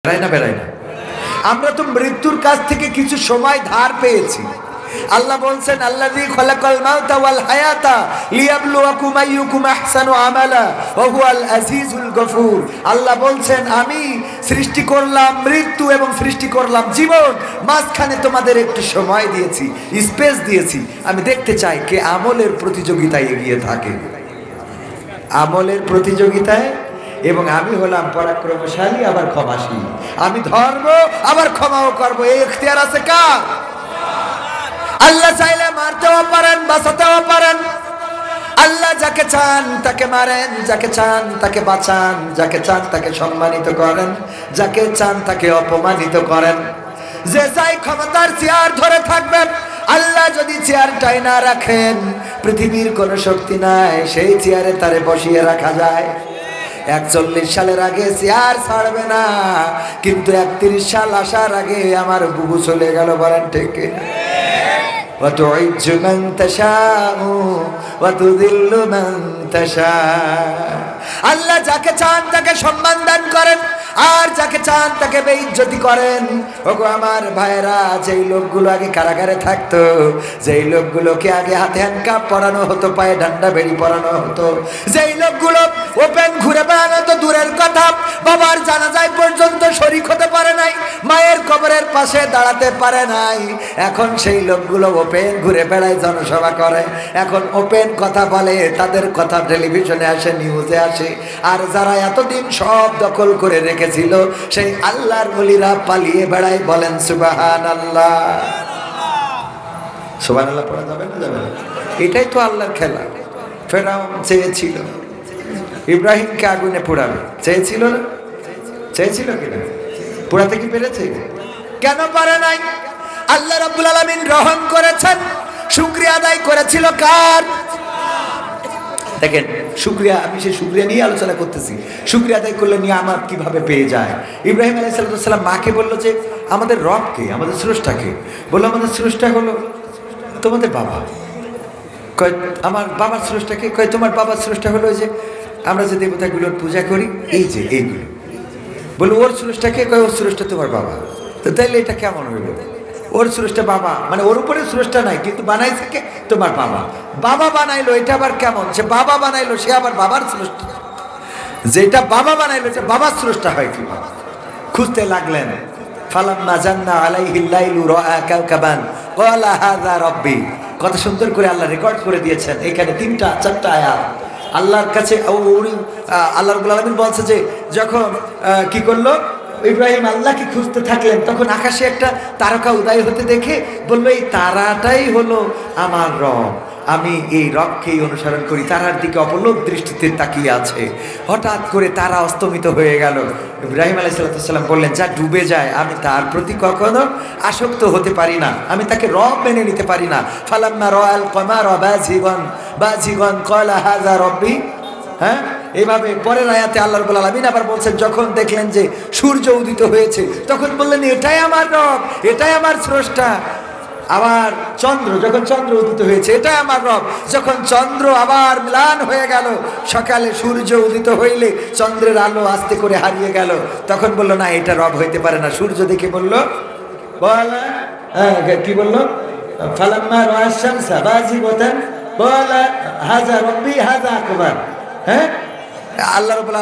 বেড়ায় না বেড়ায় না। আমরা তো মৃত্যুর কাছ থেকে কিছু সময় ধার পেয়েছি। আল্লাহ বলছেন আল্লাযী খালাকাল মাউতা ওয়াল হায়াতা লিয়াবলুয়াকুম আইয়ুকুম আহসানু আমালা ওয়া হুয়াল আজিজুল গফুর। আল্লাহ বলছেন আমি সৃষ্টি করলাম মৃত্যু এবং সৃষ্টি করলাম জীবন, মাঝখানে তোমাদের একটু সময় দিয়েছি, স্পেস দিয়েছি। আমি দেখতে চাই কে আমলের প্রতিযোগিতায় এগিয়ে থাকে, আমলের প্রতিযোগিতায়। এবং আমি হলাম পরাক্রমশালী আবার ক্ষমাশীল, আমি ধর্ম আবার ক্ষমাও করবো, এই ইখতিয়ার আছে কার? আল্লাহ চাইলে মারতেও পারেন, বাঁচাতেও পারেন। আল্লাহ যাকে চান তাকে মারেন, যাকে চান তাকে বাঁচান, যাকে চান তাকে সম্মানিত করেন, যাকে চান তাকে অপমানিত করেন। যে চাই ক্ষমতার চেয়ার ধরে থাকবেন, আল্লাহ যদি চেয়ারটাই না রাখেন, পৃথিবীর কোনো শক্তি নাই সেই চেয়ারে তারে বসিয়ে রাখা যায়। 41 সালের আগে চেয়ার ছাড়বে না, কিন্তু 31 সাল আসার আগে আমার বুবু চলে গেল, বলেন ঠিক কিনা? وتعز من تشاء وتذل من تشاء। আল্লাহ যাকে চান তাকে সম্মান দান করেন, আর যাকে চান তাকে বেইজ্জতি করেন। ওগো আমার ভাইরা, যেই লোকগুলো আগে কারাগারে থাকতো, যেই লোকগুলোকে আগে হাতে হ্যান্ডকাপ পরানো হতো, পায়ে ডান্ডা বেড়ি পরানো হতো, যেই লোকগুলো ওপেন ঘুরে বেড়ানো তো দূরের কথা, বাবার জানাজায় পর্যন্ত শরীক হতে পারে নাই, মায়ের কবরের পাশে দাঁড়াতে পারে নাই, এখন সেই লোকগুলো ওপেন ঘুরে বেড়ায়, জনসভা করে, এখন ওপেন কথা বলে, তাদের কথা টেলিভিশনে আসে, নিউজে আসে। আর যারা এতদিন সব দখল করে রেখেছিল সেই আল্লাহর ওলিরা পালিয়ে বেড়ায়, বলেন সুবহানাল্লাহ। সুবহানাল্লাহ পড়া যাবে না? যাবে না। এটাই তো আল্লাহর খেলা। ফেরাউন চেয়েছিল ইব্রাহিমকে আগুনে পোড়াবে, চেয়েছিল না? চেয়েছিল কিনা? পোড়াতে কি পেরেছে? কেন পারে নাই? আল্লাহ রাব্বুল আলামিন গ্রহণ করেছেন। শুকরিয়া আদায় করেছিল কার? দেখেন, শুকরিয়া, আমি সেই শুকরিয়া নিয়ে আলোচনা করতেছি। শুকরিয়া আদায় করলে নিয়ামত কিভাবে পেয়ে যায়। ইব্রাহিম আলাইহিস সালাম মাকে বলল যে আমাদের রবকে, আমাদের স্রষ্টাকে। বললো আমাদের স্রষ্টা হলো তোমাদের বাবা। কয় আমার বাবার স্রষ্টাকে? কয় তোমার বাবার স্রষ্টা হলো ওই যে আমরা যে দেবতাগুলোর পূজা করি, এই যে এইগুলো। বললো ওর স্রষ্টাকে? কয় ওর স্রষ্টা তোমার বাবা। তো তাইলে এটা কেমন হইলো? ওর স্রষ্টা বাবা, মানে ওর উপরে স্রষ্টা নাই, কিন্তু বানাইছে কে? তোমার বাবা। বাবা বানাইলো, এটা আবার কেমন? সে বাবা বানাইলো, সে আবার বাবার স্রষ্টা। যেটা বাবা বানাইলো যে বাবার স্রষ্টা হয় কি? খুঁজতে লাগলেন। ফালাম্মা জান্না আলাইহিল লাইলু রাআ কাওকাবান ক্বালা হাযা রাব্বি। কত সুন্দর করে আল্লাহ রেকর্ড করে দিয়েছেন। এখানে 3-4টা আয়াত আল্লাহর কাছে। আল্লাহ রাব্বুল আলামিন বলছে যে যখন কি করলো ইব্রাহিম আল্লাহকে খুঁজতে থাকলেন, তখন আকাশে একটা তারকা উদয় হতে দেখে বলল এই তারাটাই হলো আমার রব, আমি এই রবকেই অনুসরণ করি। তারার দিকে অপলক দৃষ্টিতে তাকিয়ে আছে। হঠাৎ করে তারা অস্তমিত হয়ে গেল। ইব্রাহিম আলাইহিস সালাম বললেন যা ডুবে যায়, আমি তার প্রতি কখনো আসক্ত হতে পারি না, আমি তাকে রব মেনে নিতে পারি না। ফালাম্মা রাআল কমারা বাজিগান ক্বালা হাযা রাব্বি। হ্যাঁ, এইভাবে পরের আয়াতে আল্লাহ রাব্বুল আলামিন আবার বলছেন যখন দেখলেন যে সূর্য উদিত হয়েছে, তখন বললেন এটাই আমার রব, এটাই আমার স্রষ্টা। আবার চন্দ্র, যখন চন্দ্র উদিত হয়েছে, এটাই আমার রব। যখন চন্দ্র আবার ম্লান হয়ে গেল, সকালে সূর্য উদিত হইলে চন্দ্রের আলো আস্তে করে হারিয়ে গেল, তখন বললো না এটা রব হইতে পারে না। সূর্য দেখে বলল কি বললো? ফালাম্মা রাআশ শামসা বাজিগাতান ক্বালা হাযা রাব্বি হাযা আকবার। হ্যাঁ, আল্লাহ রাব্বুল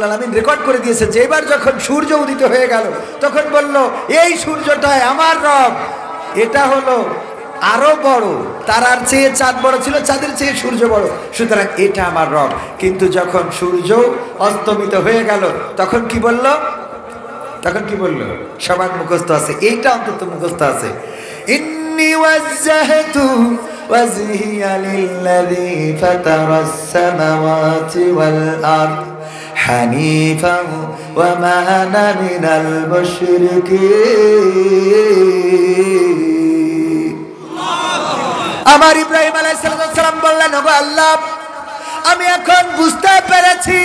আলামিন রেকর্ড করে দিয়েছে যে এবার যখন সূর্য উদিত হয়ে গেল, তখন বলল এই সূর্যটাই আমার রব, এটা হলো আরো বড়, তারার চেয়ে চাঁদ বড় ছিল, চাঁদের চেয়ে সূর্য বড়, সুতরাং এটা আমার রব। কিন্তু যখন সূর্য অস্তমিত হয়ে গেল, তখন কি বলল? তখন কি বলল? সবার মুখস্থ আছে, এইটা অন্তত মুখস্থ আছে। ইন্নী ওয়াজ্জাহতু وجهي للذي فطر السماوات والأرض حنيفا وما أنا من المشركين। আমার ইব্রাহিম আলাইহিস সালাম বললেন ওগো আল্লাহ, আমি এখন বুঝতে পেরেছি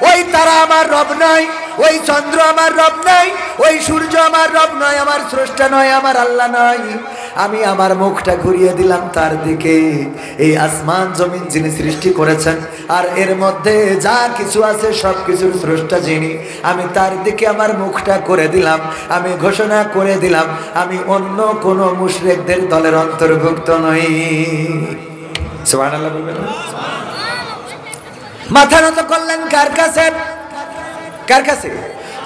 ওই তারা আমার রব নয়, ওই চন্দ্র আমার রব নয়, ওই সূর্য আমার রব নয়, আমার স্রষ্টা নয়, আমার আল্লাহ নয়। আমি আমার মুখটা ঘুরিয়ে দিলাম তার দিকে। এই আসমান জমিন যিনি সৃষ্টি করেছেন আর এর মধ্যে যা কিছু আছে সব কিছুর স্রষ্টা যিনি, আমি তার দিকে আমার মুখটা করে দিলাম। আমি ঘোষণা করে দিলাম আমি অন্য কোন মুশরিকদের দলের অন্তর্ভুক্ত নই। সুবহানাল্লাহ বলবেন। মাথা নত করলেন কার কাছে? কার কাছে?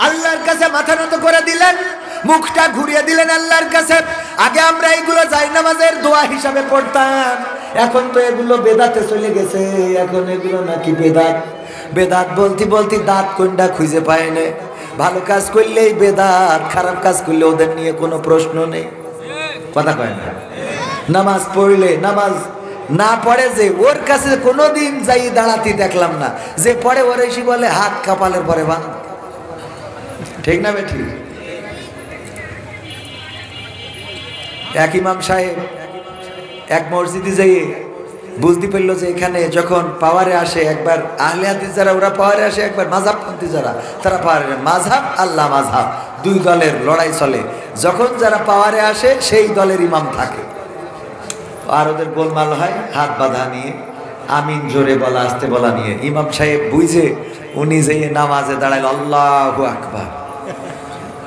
আল্লাহর কাছে মাথা নত করে দিলেন, মুখটা ঘুরিয়ে দিলেন আল্লাহর কাছে। আগে আমরা এগুলো জায়নামাজের দোয়া হিসাবে পড়তাম, এখন তো এগুলো বেদাতে চলে গেছে। এখন এগুলো নাকি বেদাত। বেদাত বলতে বলতে দাঁত কোনটা খুঁজে পায় না। ভালো কাজ করলেই বেদাত, খারাপ কাজ করলে ওদের নিয়ে কোনো প্রশ্ন নেই। কথা কয় না? নামাজ পড়লে, নামাজ না পড়ে যে ওর কাছে কোনোদিন যাই দাঁড়াতে দেখলাম না। যে পড়ে ওর এসে বলে হাত কপালের পরে বাঁধ। ঠিক না বেঠি? এক ইমাম সাহেব এক মসজিদে যেয়ে বুঝতে পারলো যে এখানে যখন পাওয়ারে আসে একবার আহলে হাদিস যারা ওরা পাওয়ারে আসে, একবার মাযহাবপন্থী যারা তারা পাওয়ারে। মাযহাব আল্লাহ মাযহাব দুই দলের লড়াই চলে। যখন যারা পাওয়ারে আসে সেই দলের ইমাম থাকে আর ওদের গোলমাল হয় হাত বাঁধা নিয়ে, আমিন জোরে বলা আসতে বলা নিয়ে। ইমাম সাহেব বুঝে উনি যেয়ে নামাজে দাঁড়াইল, আল্লাহু আকবার,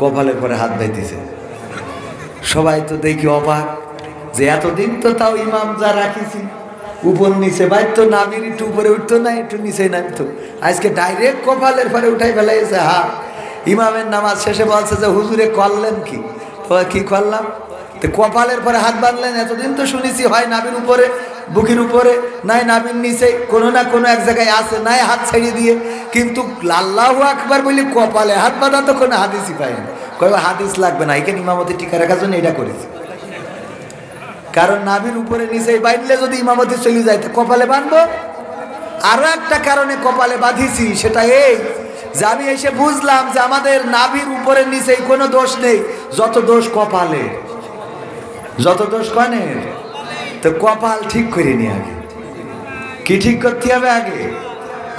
কপালের পরে হাত বাইতেছে। সবাই তো দেখি অবাক যে এতদিন তো তাও ইমাম যা রাখিছি উপর নিচে বাইতো, নামির একটু উপরে উঠতো না, একটু নিচে নামতো, আজকে ডাইরেক্ট কপালের পরে উঠাই ফেলাইছে হাত। ইমামের নামাজ শেষে বলছে যে হুজুরে করলেন কি? তো কি করলাম? তো কপালের পরে হাত বাঁধলেন। এতদিন তো শুনেছি হয় নাবির উপরে, বুকের উপরে, নাই নাবির নিচে, কোনো না কোনো এক জায়গায় আছে, নাই হাত ছেড়ে দিয়ে। কিন্তু আল্লাহু আকবার বলি কপালে হাত বাঁধা তো কোনো হাদিসই পাইনি। কয় হাদিস লাগবে না, এখানে ইমামতি টিকা রাখার জন্য এটা করেছি। কারণ নাবির উপরে নিচে বাঁধলে যদি ইমামতি চলে যায় তো কপালে বাঁধবো। আরো একটা কারণে কপালে বাঁধিছি, সেটা এই যে আমি এসে বুঝলাম যে আমাদের নাবির উপরে নিচে কোনো দোষ নেই, যত দোষ কপালে। যত দোষ কনের তো কপাল ঠিক করে নি। আগে কি ঠিক করতে হবে? আগে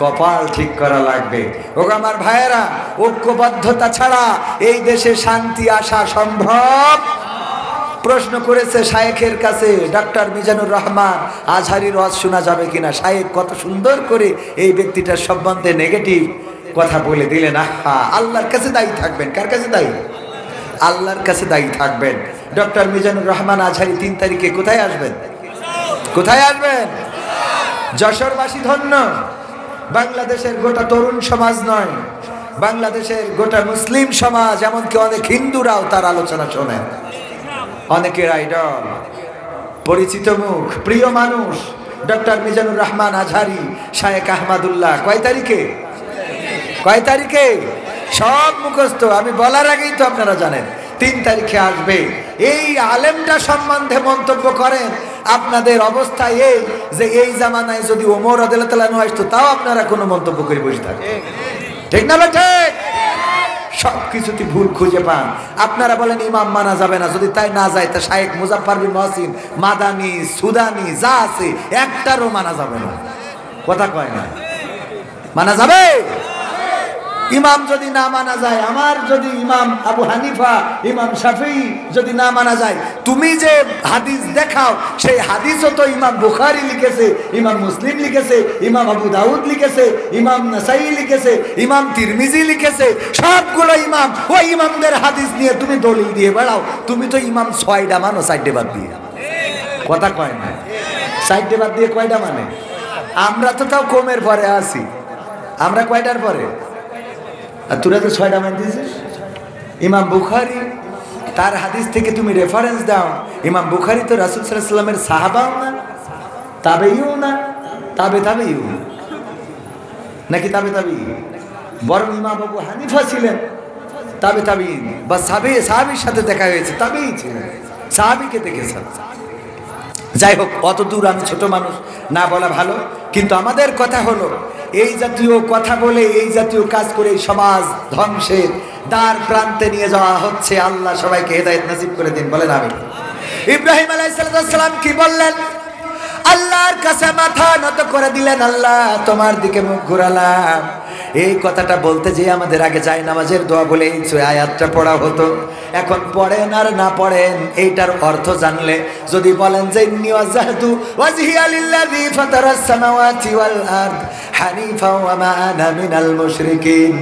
কপাল ঠিক করা লাগবে। ও আমার ভাইয়েরা, ঐক্যবদ্ধতা ছাড়া এই দেশে শান্তি আসা সম্ভব। প্রশ্ন করেছে শায়েখের কাছে ডক্টর মিজানুর রহমান, আজহারির ওয়াজ শোনা যাবে কিনা? শায়েখ কত সুন্দর করে এই ব্যক্তিটার সম্বন্ধে নেগেটিভ কথা বলে দিলেন। আহা, আল্লাহর কাছে দায়ী থাকবেন। কার কাছে দায়ী? আল্লাহর কাছে দায়ী থাকবেন। ডক্টর মিজানুর রহমান আজহারি 3 তারিখে কোথায় আসবেন? কোথায় আসবেন? যশোরবাসী ধন্য। বাংলাদেশের গোটা তরুণ সমাজ নয়, বাংলাদেশের গোটা মুসলিম সমাজ, এমনকি অনেক হিন্দুরাও তার আলোচনা শোনেন। অনেকের আইডল, পরিচিত মুখ, প্রিয় মানুষ ডক্টর মিজানুর রহমান আজহারি, শায়েখ আহমদুল্লাহ। কয় তারিখে? কয় তারিখে? সব মুখস্থ, আমি বলার আগেই তো আপনারা জানেন 3 তারিখে আসবে। এই আলেমটা সম্বন্ধে মন্তব্য করেন। আপনাদের অবস্থা এই যে এই জামানায় যদি ওমর রাদিয়াল্লাহু তাআলা আসতো তাও আপনারা কোনো মন্তব্য করে বসে থাকেন। ঠিক না? ঠিক। সব কিছুতে ভুল খুঁজে পান। আপনারা বলেন ইমাম মানা যাবে না, যদি তাই না যায় তা শায়েখ মুজাফফর বিন মহসিন মাদানি সুদানি যা আছে একটারও মানা যাবে না। কথা কয় না? মানা যাবে? ইমাম যদি না মানা যায়, আমার যদি ইমাম আবু হানিফা, ইমাম শাফিঈ যদি না মানা যায়, তুমি যে হাদিস দেখাও সেই হাদিসও তো ইমাম বুখারী লিখেছে, ইমাম মুসলিম লিখেছে, ইমাম আবু দাউদ লিখেছে, ইমাম নাসাই লিখেছে, ইমাম তিরমিজি লিখেছে। সবগুলো ইমাম, ওই ইমামদের হাদিস নিয়ে তুমি দলিল দিয়ে বেড়াও। তুমি তো ইমাম 6টা মানো 4টে বাদ দিয়ে। কথা কয় না? 4টে বাদ দিয়ে কয়টা মানে? আমরা তো তাও কমের পরে আছি। আমরা কয়টার পরে? আর তোরা তো 6টা মান দিয়েছিস। ইমাম বুখারী, তার হাদিস থেকে তুমি রেফারেন্স দাও। ইমাম বুখারী তো রাসূল সাল্লাল্লাহু আলাইহি ওয়াসাল্লামের সাহাবাও না, তাবেঈও না, তাবেঈও না, নাকি তাবেঈ? বরং ইমাম আবু হানিফা ছিলেন তাবেঈ বা সাহাবীর সাথে দেখা হয়েছে, তাবেঈ ছিলেন, সাহাবীকে দেখেছেন। যাই হোক, অত দূর আমি ছোট মানুষ, না বলা ভালো। কিন্তু আমাদের কথা হলো, এই জাতীয় কথা বলে, এই জাতীয় কাজ করে এই সমাজ ধ্বংসের দ্বার প্রান্তে নিয়ে যাওয়া হচ্ছে। আল্লাহ সবাইকে হেদায়েত নসিব করে দিন, বলেন আমিন। ইব্রাহিম আলাইহিস সালাম কি বললেন? আল্লাহর কাছে মাথা নত করে দিলেন, আল্লাহ তোমার দিকে মুখ ঘুরালাম। এই কথাটা বলতে যে আমাদের আগে যায় নামাজের দোয়া বলে এই আয়াতটা পড়া হতো। এখন পড়েন আর না পড়েন, এইটার অর্থ জানলে যদি বলেন যে নিওয়াজাতু ওয়াজহিয়া লিল্লাযী ফাতারাস সামাওয়াতি ওয়াল আরদ হানিফা ওয়া মা আনা মিনাল মুশরিকিন,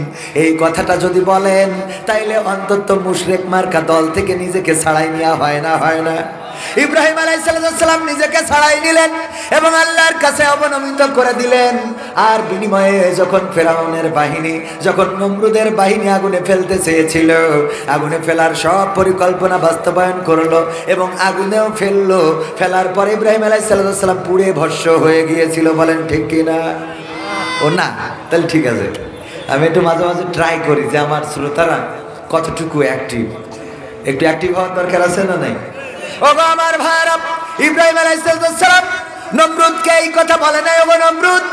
এই কথাটা যদি বলেন তাইলে অন্তত মুশরিক মার্কা দল থেকে নিজেকে ছাড়াই নেওয়া হয় না। ইব্রাহিম আলাইহিস সালাম নিজেকে ছাড়াই নিলেন এবং আল্লাহর কাছে অবনমিত করে দিলেন। আর বিনিময়ে যখন ফেরাউনের বাহিনী, যখন নমরুদের বাহিনী আগুনে ফেলতে চেয়েছিল, আগুনে ফেলার সব পরিকল্পনা বাস্তবায়ন করলো এবং আগুনেও ফেললো। ফেলার পরে ইব্রাহিম আলাইহিস সালাম পুড়ে ভস্ম হয়ে গিয়েছিল। বলেন ঠিক কিনা? ও না, তাহলে ঠিক আছে। আমি একটু মাঝে মাঝে ট্রাই করি যে আমার শ্রোতারা কতটুকু অ্যাক্টিভ, একটু অ্যাক্টিভ হওয়ার দরকার আছে না নাই? ওগো আমার ভাইরা, ইব্রাহিম আলাইহিস সালাম নমরুদকে এই কথা বলে নাই, ওগো নমরুদ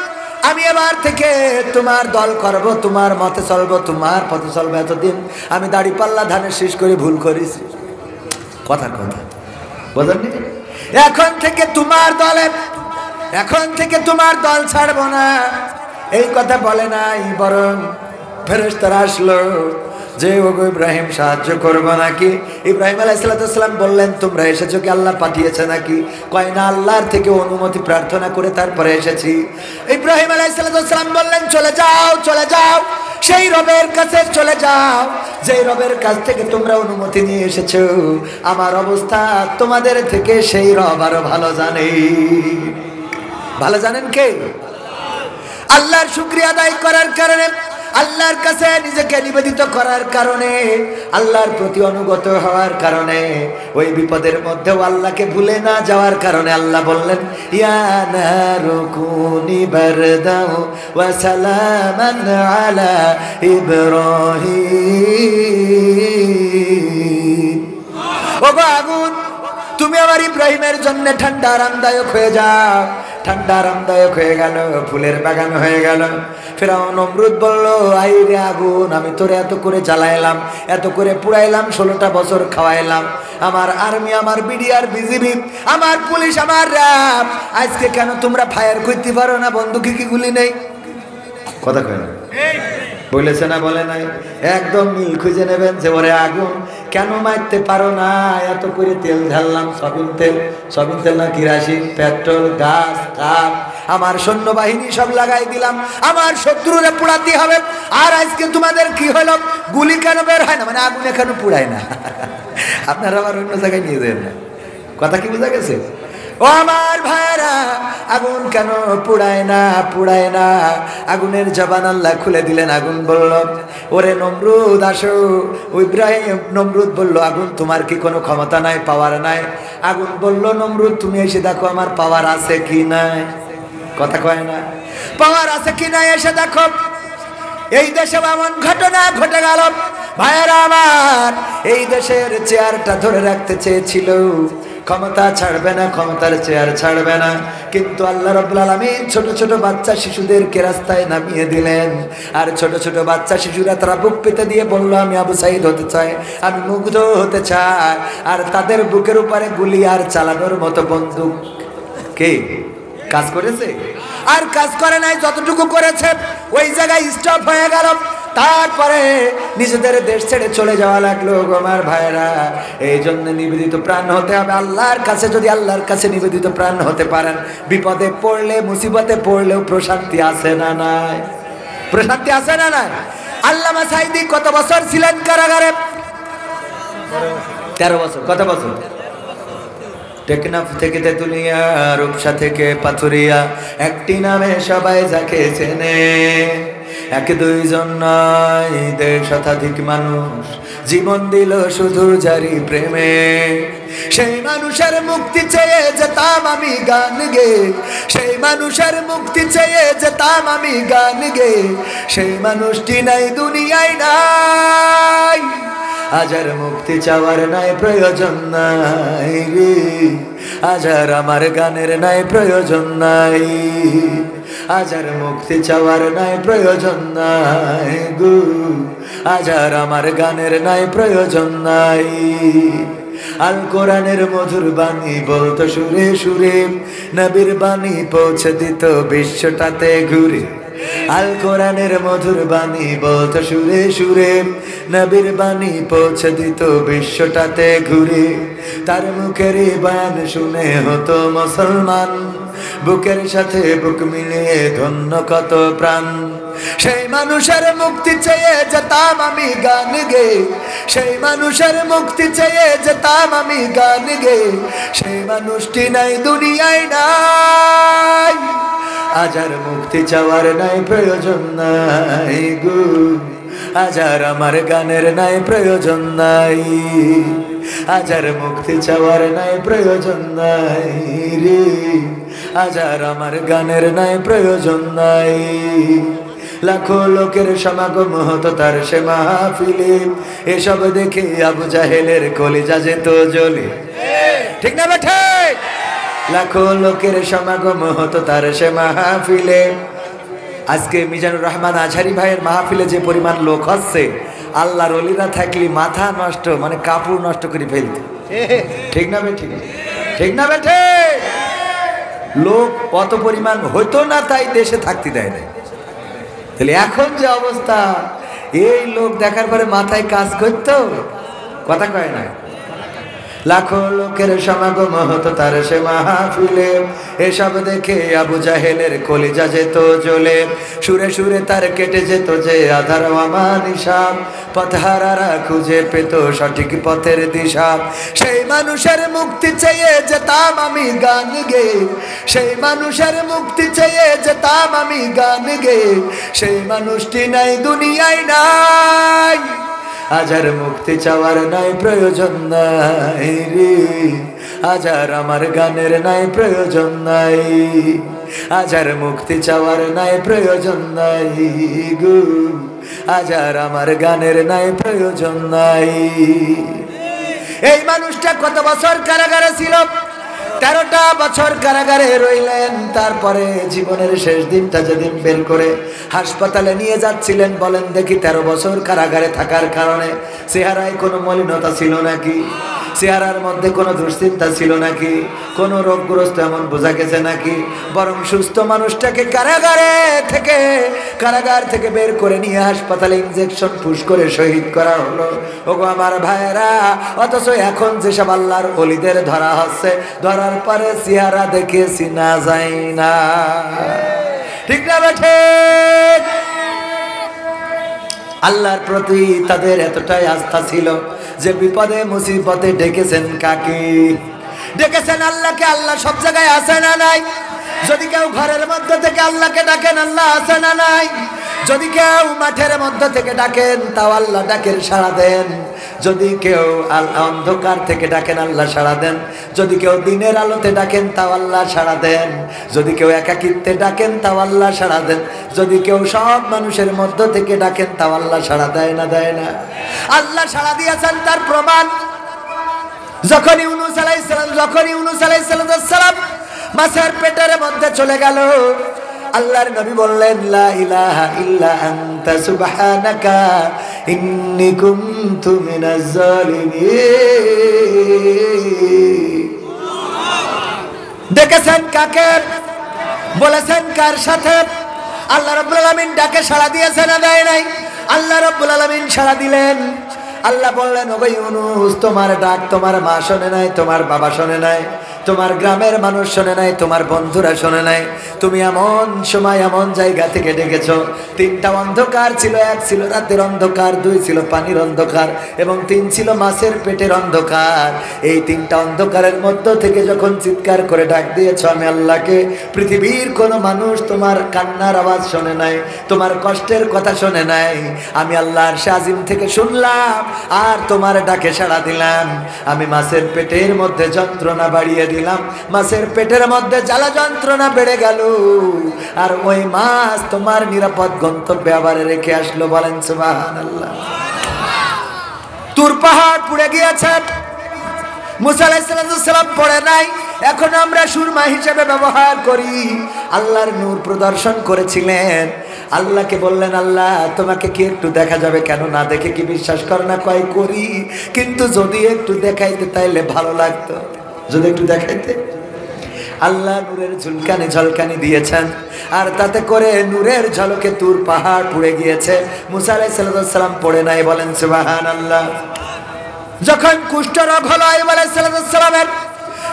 আমি এবার থেকে তোমার দল করব, তোমার মতে চলবো, তোমার পথে চলবো। এতদিন আমি দাড়ি পাল্লা ধানের শীষ করে ভুল করেছি। কথার কথা বুঝলেন? এখন থেকে তোমার দল ছাড়বো না, এই কথা বলে নাই। বরং ফেরেশতারা আসলো যে ওগো ইব্রাহিম সাহায্য করবো নাকি? ইব্রাহিম আলাইহিস সালাম বললেন তোমরা এসেছো কি আল্লাহ পাঠিয়েছে নাকি? কয় না, আল্লাহর থেকে অনুমতি প্রার্থনা করে তারপরে এসেছি। ইব্রাহিম আলাইহিস সালাম বললেন চলে যাও, সেই রবের কাছে চলে যাও যেই রবের কাছ থেকে তোমরা অনুমতি নিয়ে এসেছো। আমার অবস্থা তোমাদের থেকে সেই রব আরো ভালো জানেন কে? আল্লাহর শুকরিয়া আদায় করার কারণে, আল্লাহর কাছে নিজেকে নিবেদিত করার কারণে, আল্লাহর প্রতি অনুগত হওয়ার কারণে, ওই বিপদের মধ্যেও আল্লাহকে ভুলে না যাওয়ার কারণে আল্লাহ বললেন ইয়া নারু কুনি বারদাও ওয়া সালামান আলা ইব্রাহিম। ওগো আগুন, তুমি আমার ইব্রাহিমের জন্য ঠান্ডা আরামদায়ক হয়ে যাও। ঠান্ডা আরামদায়ক হয়ে গেল, ফুলের বাগান হয়ে গেল। ফেরাউন নমরুদ বলল আই রে আগুন, আমি তোরে এত করে জ্বালাইলাম, এত করে পুড়াইলাম, 16টা বছর খাওয়াইলাম, আমার আর্মি, আমার বিডিআর, বিজিবি, আমার পুলিশ, আমার র্যাব, আজকে কেন তোমরা ফায়ার করতে পারো না? বন্দুকে কি গুলি নেই? কথা কয় না, বলেছে না বলে নাই? একদম মিল খুঁজে নেবেন যে ওরে আগুন কেন মারতে পারো না? এত করে তেল ঢাললাম, সবিন তেল না কিরাসিন, পেট্রোল, গাছ, কাঠ, আমার সৈন্যবাহিনী সব লাগাই দিলাম, আমার শত্রুরে পোড়াতে হবে। আর আজকে তোমাদের কি হলো? গুলি কেন বের হয় না? মানে আগুন এখানে পুড়ায় না। আপনারা আবার অন্য জায়গায় নিয়ে যাবেন না। কথা কি বোঝা গেছে? ও আমার ভাইরা, আগুন কেন পুড়ায় না? আগুনের জবান আল্লাহ খুলে দিলেন। আগুন বলল ওরে নমরুদ আসো। ইব্রাহিম, নমরুদ বলল আগুন তোমার কি কোনো ক্ষমতা নাই, পাওয়ার নাই? আগুন বলল নমরুদ তুমি এসে দেখো আমার পাওয়ার আছে কি নাই। কথা কয় না, পাওয়ার আছে কি নাই এসে দেখো। এই দেশে এমন ঘটনা ঘটে গেল ভাইরা আমার, এই দেশের চেয়ারটা ধরে রাখতে চেয়েছিল, ক্ষমতা ছাড়বে না, ক্ষমতার চেয়ার ছাড়বে না, কিন্তু আল্লাহ রাব্বুল আলামিন ছোট ছোট বাচ্চা শিশুদেরকে রাস্তায় নামিয়ে দিলেন। আর ছোট ছোট বাচ্চা শিশুরা তারা বুক পেতে দিয়ে বলল আমি আবু সাইদ হতে চাই, আমি মুগ্ধ হতে চাই। আর তাদের বুকের উপরে গুলি আর চালানোর মতো বন্দুক কে কাজ করেছে? আর কাজ করে নাই, যতটুকু করেছে ওই জায়গায় স্টপ হয়ে গেল। তারপরে নিজেদের দেশ ছেড়ে চলে যাওয়া লাগলো। আমার ভাইরা, এই জন্য নিবেদিত প্রাণ হতে হবে আল্লাহর কাছে। যদি আল্লাহর কাছে নিবেদিত প্রাণ হতে পারেন, বিপদে পড়লে, মুসিবতে পড়লেও প্রশান্তি আছে না নাই? প্রশান্তি আছে না নাই? আল্লামা সাঈদী কত বছর ছিলেন কারাগারে? 13 বছর। কত বছর? টেকনাফ থেকে তেতুলিয়া, রূপসা থেকে পাথুরিয়া, একটি নামে সবাই যাকে চেনে। এক দুইজন নয়, 1.5 শতাধিক মানুষ জীবন দিল শুধু জারি প্রেমে। সেই মানুষের মুক্তি চেয়ে যেতাম আমি গান গে, সেই মানুষের মুক্তি চেয়ে যেতাম আমি গান গে। সেই মানুষটি নাই দুনিয়ায় নাই, আজ আর মুক্তি চাওয়ার নাই প্রয়োজন নাই রে, আজ আর আমার গানের নাই প্রয়োজন নাই, আজ আর মুক্তি চাওয়ার নাই প্রয়োজন নাই গো, আজ আর আমার গানের নাই প্রয়োজন নাই। আল কোরআনের মধুর বাণী বলতো সুরে সুরে, নবীর বাণী পৌঁছে দিত বিশ্বটাতে ঘুরে। আল কোরআনের মধুর বাণী বলতো সুরে সুরে, নবীর বাণী পৌঁছে দিত বিশ্বটাতে ঘুরে। তার মুখের বয়ান শুনে হতো মুসলমান, বুকের সাথে বুক মিলিয়ে ধন্য কত প্রাণ। সেই মানুষের মুক্তি চেয়ে যেতাম আমি গান গে, সেই মানুষের মুক্তি চেয়ে যেতাম আমি গান গে। সেই মানুষটি নাই দুনিয়ায় নাই, আজ আর মুক্তি চাওয়ার নাই প্রয়োজন নাই গো, আজ আর আমার গানের নাই প্রয়োজন নাই, আজ আর মুক্তি চাওয়ার নাই প্রয়োজন নাই রে, আজ আর আমার গানের নাই প্রয়োজন নাই। লাখো লোকের সমাগম হতো তার সে মাহফিলে, এসব দেখে আবু জাহেলের কলিজা যেত জ্বলে। ঠিক না বেঠে? লাখো লোকের সমাগম হতো তার সে মাহফিলে। আজকে মিজানুর রহমান আজহারি ভাইয়ের মাহফিলে যে পরিমাণ লোক হচ্ছে, আল্লাহর ওলিরা থাকলে মাথা নষ্ট, মানে কাপড় নষ্ট করে ফেলতে। ঠিক না বেঠে? ঠিক না বেঠে? লোক কত পরিমাণ হইতো না, তাই দেশে থাকতে দেয় না। তাহলে এখন যে অবস্থা, এই লোক দেখার পরে মাথায় কাজ করতো, কথা কয় না। লাখো লোকের সমাগম হতো তার সে মাহফিলে, এসব দেখে আবু জাহেলের কলিজা যেত জ্বলে। সুরে সুরে তার কেটে যেত যে আধার আমানিশা, পথহারারা খুঁজে পেত সঠিক পথের দিশা। সেই মানুষের মুক্তি চেয়ে যেতাম আমি গান গে, সেই মানুষের মুক্তি চেয়ে যেতাম আমি গান গে। সেই মানুষটি নাই দুনিয়ায় নাই, আজ আর মুক্তি চাওয়ার নাই প্রয়োজন নাই রে, আজ আর আমার গানের নাই প্রয়োজন নাই, আজ আর মুক্তি চাওয়ার নাই প্রয়োজন নাই গো, আজ আর আমার গানের নাই প্রয়োজন নাই। এই মানুষটা কত বছর কারাগারে ছিল? 13টা বছর কারাগারে রইলেন। তারপরে জীবনের শেষ দিনটা যেদিন বের করে হাসপাতালে নিয়ে যাচ্ছিলেন, বলেন দেখি 13 বছর কারাগারে থাকার কারণে চেহারায় কোনো মলিনতা ছিল নাকি? চেহারার মধ্যে কোনো দুশ্চিন্তা ছিল নাকি? কোনো রোগগ্রস্ত এমন বোঝা গেছে নাকি? বরং সুস্থ মানুষটাকে কারাগার থেকে বের করে নিয়ে হাসপাতালে ইনজেকশন পুশ করে শহীদ করা হলো। ওগো আমার ভাইয়েরা, অথচ এখন যেসব আল্লাহর ওলিদের ধরা হচ্ছে, ধরার পরে চেহারা দেখে চিনা যায় না। ঠিক না বেঠে? আল্লাহর প্রতি তাদের এতটাই আস্থা ছিল যে বিপদে মুসিবতে ডেকেছেন কাকে? ডেকেছেন আল্লাহকে। আল্লাহ সব জায়গায় আছে না নাই? যদি কেউ ঘরের মধ্যে থেকে আল্লাহকে ডাকেন, আল্লাহ আছে না নাই? যদি কেউ মাঠের মধ্যে থেকে ডাকেন, তাও আল্লাহ ডাকের সাড়া দেন। যদি কেউ অন্ধকার থেকে ডাকেন, আল্লাহ সাড়া দেন। যদি কেউ দিনের আলোতে ডাকেন, তাও আল্লাহ সাড়া দেন। যদি কেউ একাকিত্বে ডাকেন, তাও আল্লাহ সাড়া দেন। যদি কেউ সব মানুষের মধ্য থেকে ডাকেন, তাও আল্লাহ সাড়া দেয় না? দেয় না? আল্লাহ সাড়া দিয়েছেন, তার প্রমাণ যখন ইউনূস আলাইহিস সালাম মাছের পেটের মধ্যে চলে গেল, আল্লাহর নবী বললেন লা ইলাহা ইল্লা আনতা সুবহানাকা ইন্নী কুনতু মিনাজ জালিমিন। দেখেছেন কাকে? বলেছেন কার সাথে? আল্লাহ রাব্বুল আলামিন ডাকে সাড়া দিয়েছে না দেয় নাই? আল্লাহ রাব্বুল আলামিন সাড়া দিলেন। আল্লাহ বললেন, ওগো ইউনূস, তোমার ডাক তোমার মা শোনে নাই, তোমার বাবা শোনে নাই, তোমার গ্রামের মানুষ শোনে নাই, তোমার বন্ধুরা শোনে নাই। তুমি এমন সময় এমন জায়গা থেকে ডেকেছ, 3টা অন্ধকার ছিল। 1 ছিল রাতের অন্ধকার, 2 ছিল পানির অন্ধকার, এবং 3 ছিল মাছের পেটের অন্ধকার। এই 3টা অন্ধকারের মধ্য থেকে যখন চিৎকার করে ডাক দিয়েছ আমি আল্লাহকে, পৃথিবীর কোনো মানুষ তোমার কান্নার আওয়াজ শোনে নাই, তোমার কষ্টের কথা শোনে নাই। আমি আল্লাহর আরশে আজিম থেকে শুনলাম, আর তোমার ডাকে সাড়া দিলাম। আমি মাছের পেটের মধ্যে যন্ত্রণা বাড়িয়ে দিলাম, মাছের পেটের মধ্যে জ্বালা যন্ত্রণা বেড়ে গেল, আর ওই মাছ তোমার নিরাপদ গন্তব্যে আবার রেখে আসলো। বলেন সুবহানাল্লাহ। তুর পাহাড় পুড়ে গিয়েছে, মুসা আলাইহিস সালাম পড়ে নাই, এখন আমরা সুরমা হিসেবে ব্যবহার করি। আল্লাহর নূর প্রদর্শন করেছিলেন, আল্লাহকে বললেন, আল্লাহ তোমাকে কি একটু দেখা যাবে? কেন না দেখে কি বিশ্বাস করে না? কয় করি, কিন্তু যদি একটু দেখাইতে তাইলে ভালো লাগতো, যদি একটু দেখাইতে। আল্লাহ নূরের ঝুলকানি ঝলকানি দিয়েছেন, আর তাতে করে নূরের ঝলকে তুর পাহাড় পুড়ে গিয়েছে। মুসা আলাইহিস সালাম পড়ে নাই, বলেন সুবহানাল্লাহ। যখন কুষ্ঠরোগ হলো আইয়ুব আলাইহিস সালামের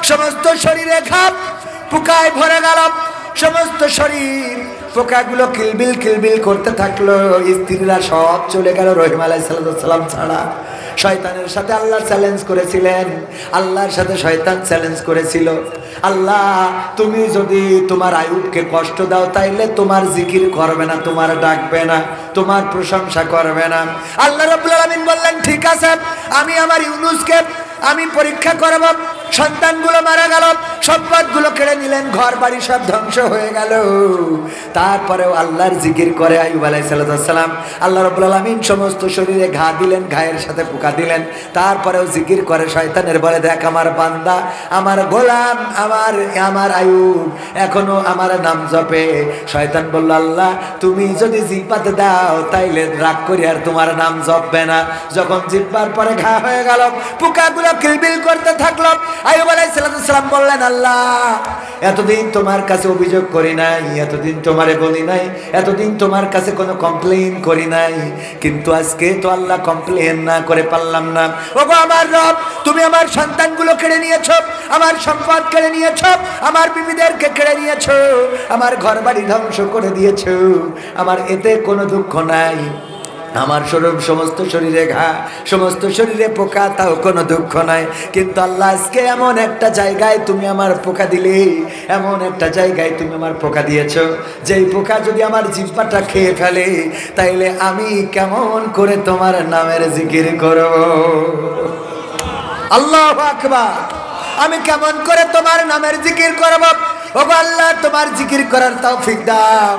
সমস্ত শরীরে ঘাম পোকায় ভরে গেল, সমস্ত শরীর পোকাগুলো কিলবিল কিলবিল করতে থাকলো। স্ত্রীরা সব চলে গেল রহিম আলাইহিস সালাম ছাড়া। শয়তানের সাথে আল্লাহ চ্যালেঞ্জ করেছিলেন, আল্লাহর সাথে শয়তান চ্যালেঞ্জ করেছিল, আল্লাহ তুমি যদি তোমার আইয়ুবকে কষ্ট দাও তাইলে তোমার জিকির করবে না, তোমার ডাকবে না, তোমার প্রশংসা করবে না। আল্লাহ রাব্বুল আলামিন বললেন, ঠিক আছে, আমি আমার ইউনুসকে আমি পরীক্ষা করব। সন্তানগুলো মারা গেল, সম্পদগুলো কেড়ে নিলেন, ঘর বাড়ি সব ধ্বংস হয়ে গেল। তারপরেও আল্লাহর জিকির করে আইয়ুব আলাইহিস সালাম। আল্লাহ রাব্বুল আলামিন সমস্ত শরীরে ঘা দিলেন, ঘায়ের সাথে পোকা দিলেন, তারপরেও জিকির করে। শয়তানের বলে, দেখ আমার বান্দা, আমার গোলাম, আমার আইয়ুব এখনো আমার নাম জপে। শয়তান বলল, আল্লাহ তুমি যদি জিহ্বাতে দাও তাইলে রাগ করি আর তোমার নাম জপবে না। যখন জিহ্বার পরে ঘা হয়ে গেল, পোকাগুলো কিলবিল করতে থাকলো, আইয়ুব আলাইহিস সালাম বললেন, আল্লাহ এতদিন তোমার কাছে অভিযোগ করি নাই, এতদিন তোমারে বলি নাই, এতদিন তোমার কাছে কোনো কমপ্লেইন করি নাই, কিন্তু আজকে তো আল্লাহ কমপ্লেইন না করে পারলাম না। ওগো আমার রব, তুমি আমার সন্তানগুলো কেড়ে নিয়েছো, আমার সম্পদ কেড়ে নিয়েছো, আমার বিবিদেরকে কেড়ে নিয়েছো, আমার ঘর বাড়ি ধ্বংস করে দিয়েছো, আমার এতে কোনো দুঃখ নাই। আমার সমস্ত শরীরে ঘা, সমস্ত শরীরে পোকা, তাও কোনো দুঃখ নাই। কিন্তু আল্লাহ আজকে এমন একটা জায়গায় তুমি আমার পোকা দিলে, এমন একটা জায়গায় তুমি আমার পোকা দিয়েছ, যেই পোকা যদি আমার জিহ্বাটা খেয়ে ফেলে তাইলে আমি কেমন করে তোমার নামের জিকির করব? আল্লাহু আকবার। আমি কেমন করে তোমার নামের জিকির করব? ওগো আল্লাহ, তোমার জিকির করার তৌফিক দাও,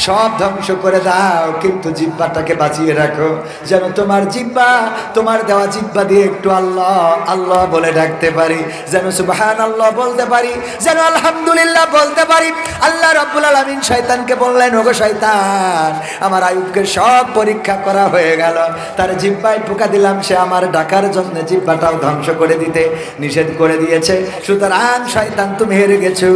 সব ধ্বংস করে দাও, কিন্তু জিহ্বাটাকে বাঁচিয়ে রাখো, যেন তোমার জিহ্বা, তোমার দেওয়া জিহ্বা দিয়ে একটু আল্লাহ আল্লাহ বলে ডাকতে পারি, যেন সুবহানাল্লাহ বলতে পারি, যেন আলহামদুলিল্লাহ বলতে পারি। আল্লাহ রাব্বুল আলামিন শয়তানকে বললেন, ওগো শয়তান, আমার আইয়ুবকে সব পরীক্ষা করা হয়ে গেল, তার জিহ্বায় পোকা দিলাম, সে আমার ডাকার জন্য জিহ্বাটাও ধ্বংস করে দিতে নিষেধ করে দিয়েছে। সুতরাং শয়তান তুমি হেরে গেছো,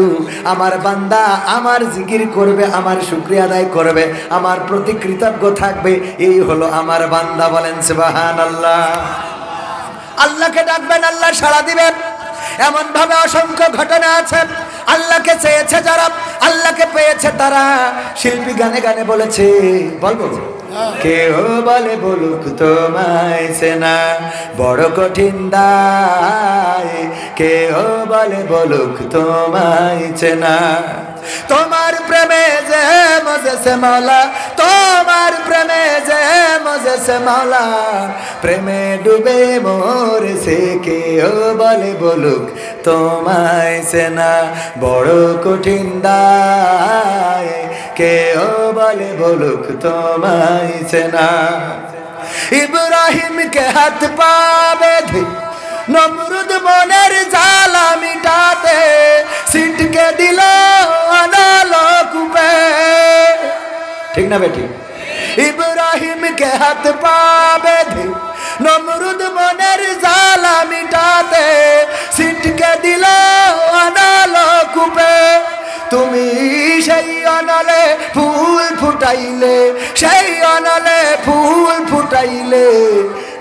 আমার বান্দা আমার জিকির করবে, আমার শুকরিয়া আদায় করবে, আমার প্রতি কৃতজ্ঞ থাকবে, এই হলো আমার বান্দা। বলেন সুবহানাল্লাহ। আল্লাহকে ডাকবেন, আল্লাহ সাড়া দিবেন। এমন ভাবে অসংখ্য ঘটনা আছে, আল্লাহকে চেয়েছে যারা, আল্লাহকে পেয়েছে তারা। শিল্পী গানে গানে বলেছে, বলবো কেউ বলে বলুক তোমায় চেনা বড় কঠিন দায়, কেউ বলে বলুক তোমায় চেনা, তোমার প্রেমে যে মজেছে মাওলা, তোমার প্রেমে যে মজেছে মাওলা, প্রেমে ডুবে মরেছে, কেউ বলে বলুক তোমায় চেনা বড় কঠিন দায়, কেউ বলে বলুক তোমায় চেনা। ইব্রাহিমকে হাত পা বেঁধে নমরুদ মনের জ্বালা মিটাতে সিটকে দিল আনালো কূপে, ঠিক না বেটি? ইব্রাহিমকে হাত পা বেঁধে নমরুদ মনের জ্বালা মিটাতে সিটকে দিল আনালো কূপে, তুমি সেই অনলে ফুল ফুটাইলে, সেই অনলে ফুল ফুটাইলে,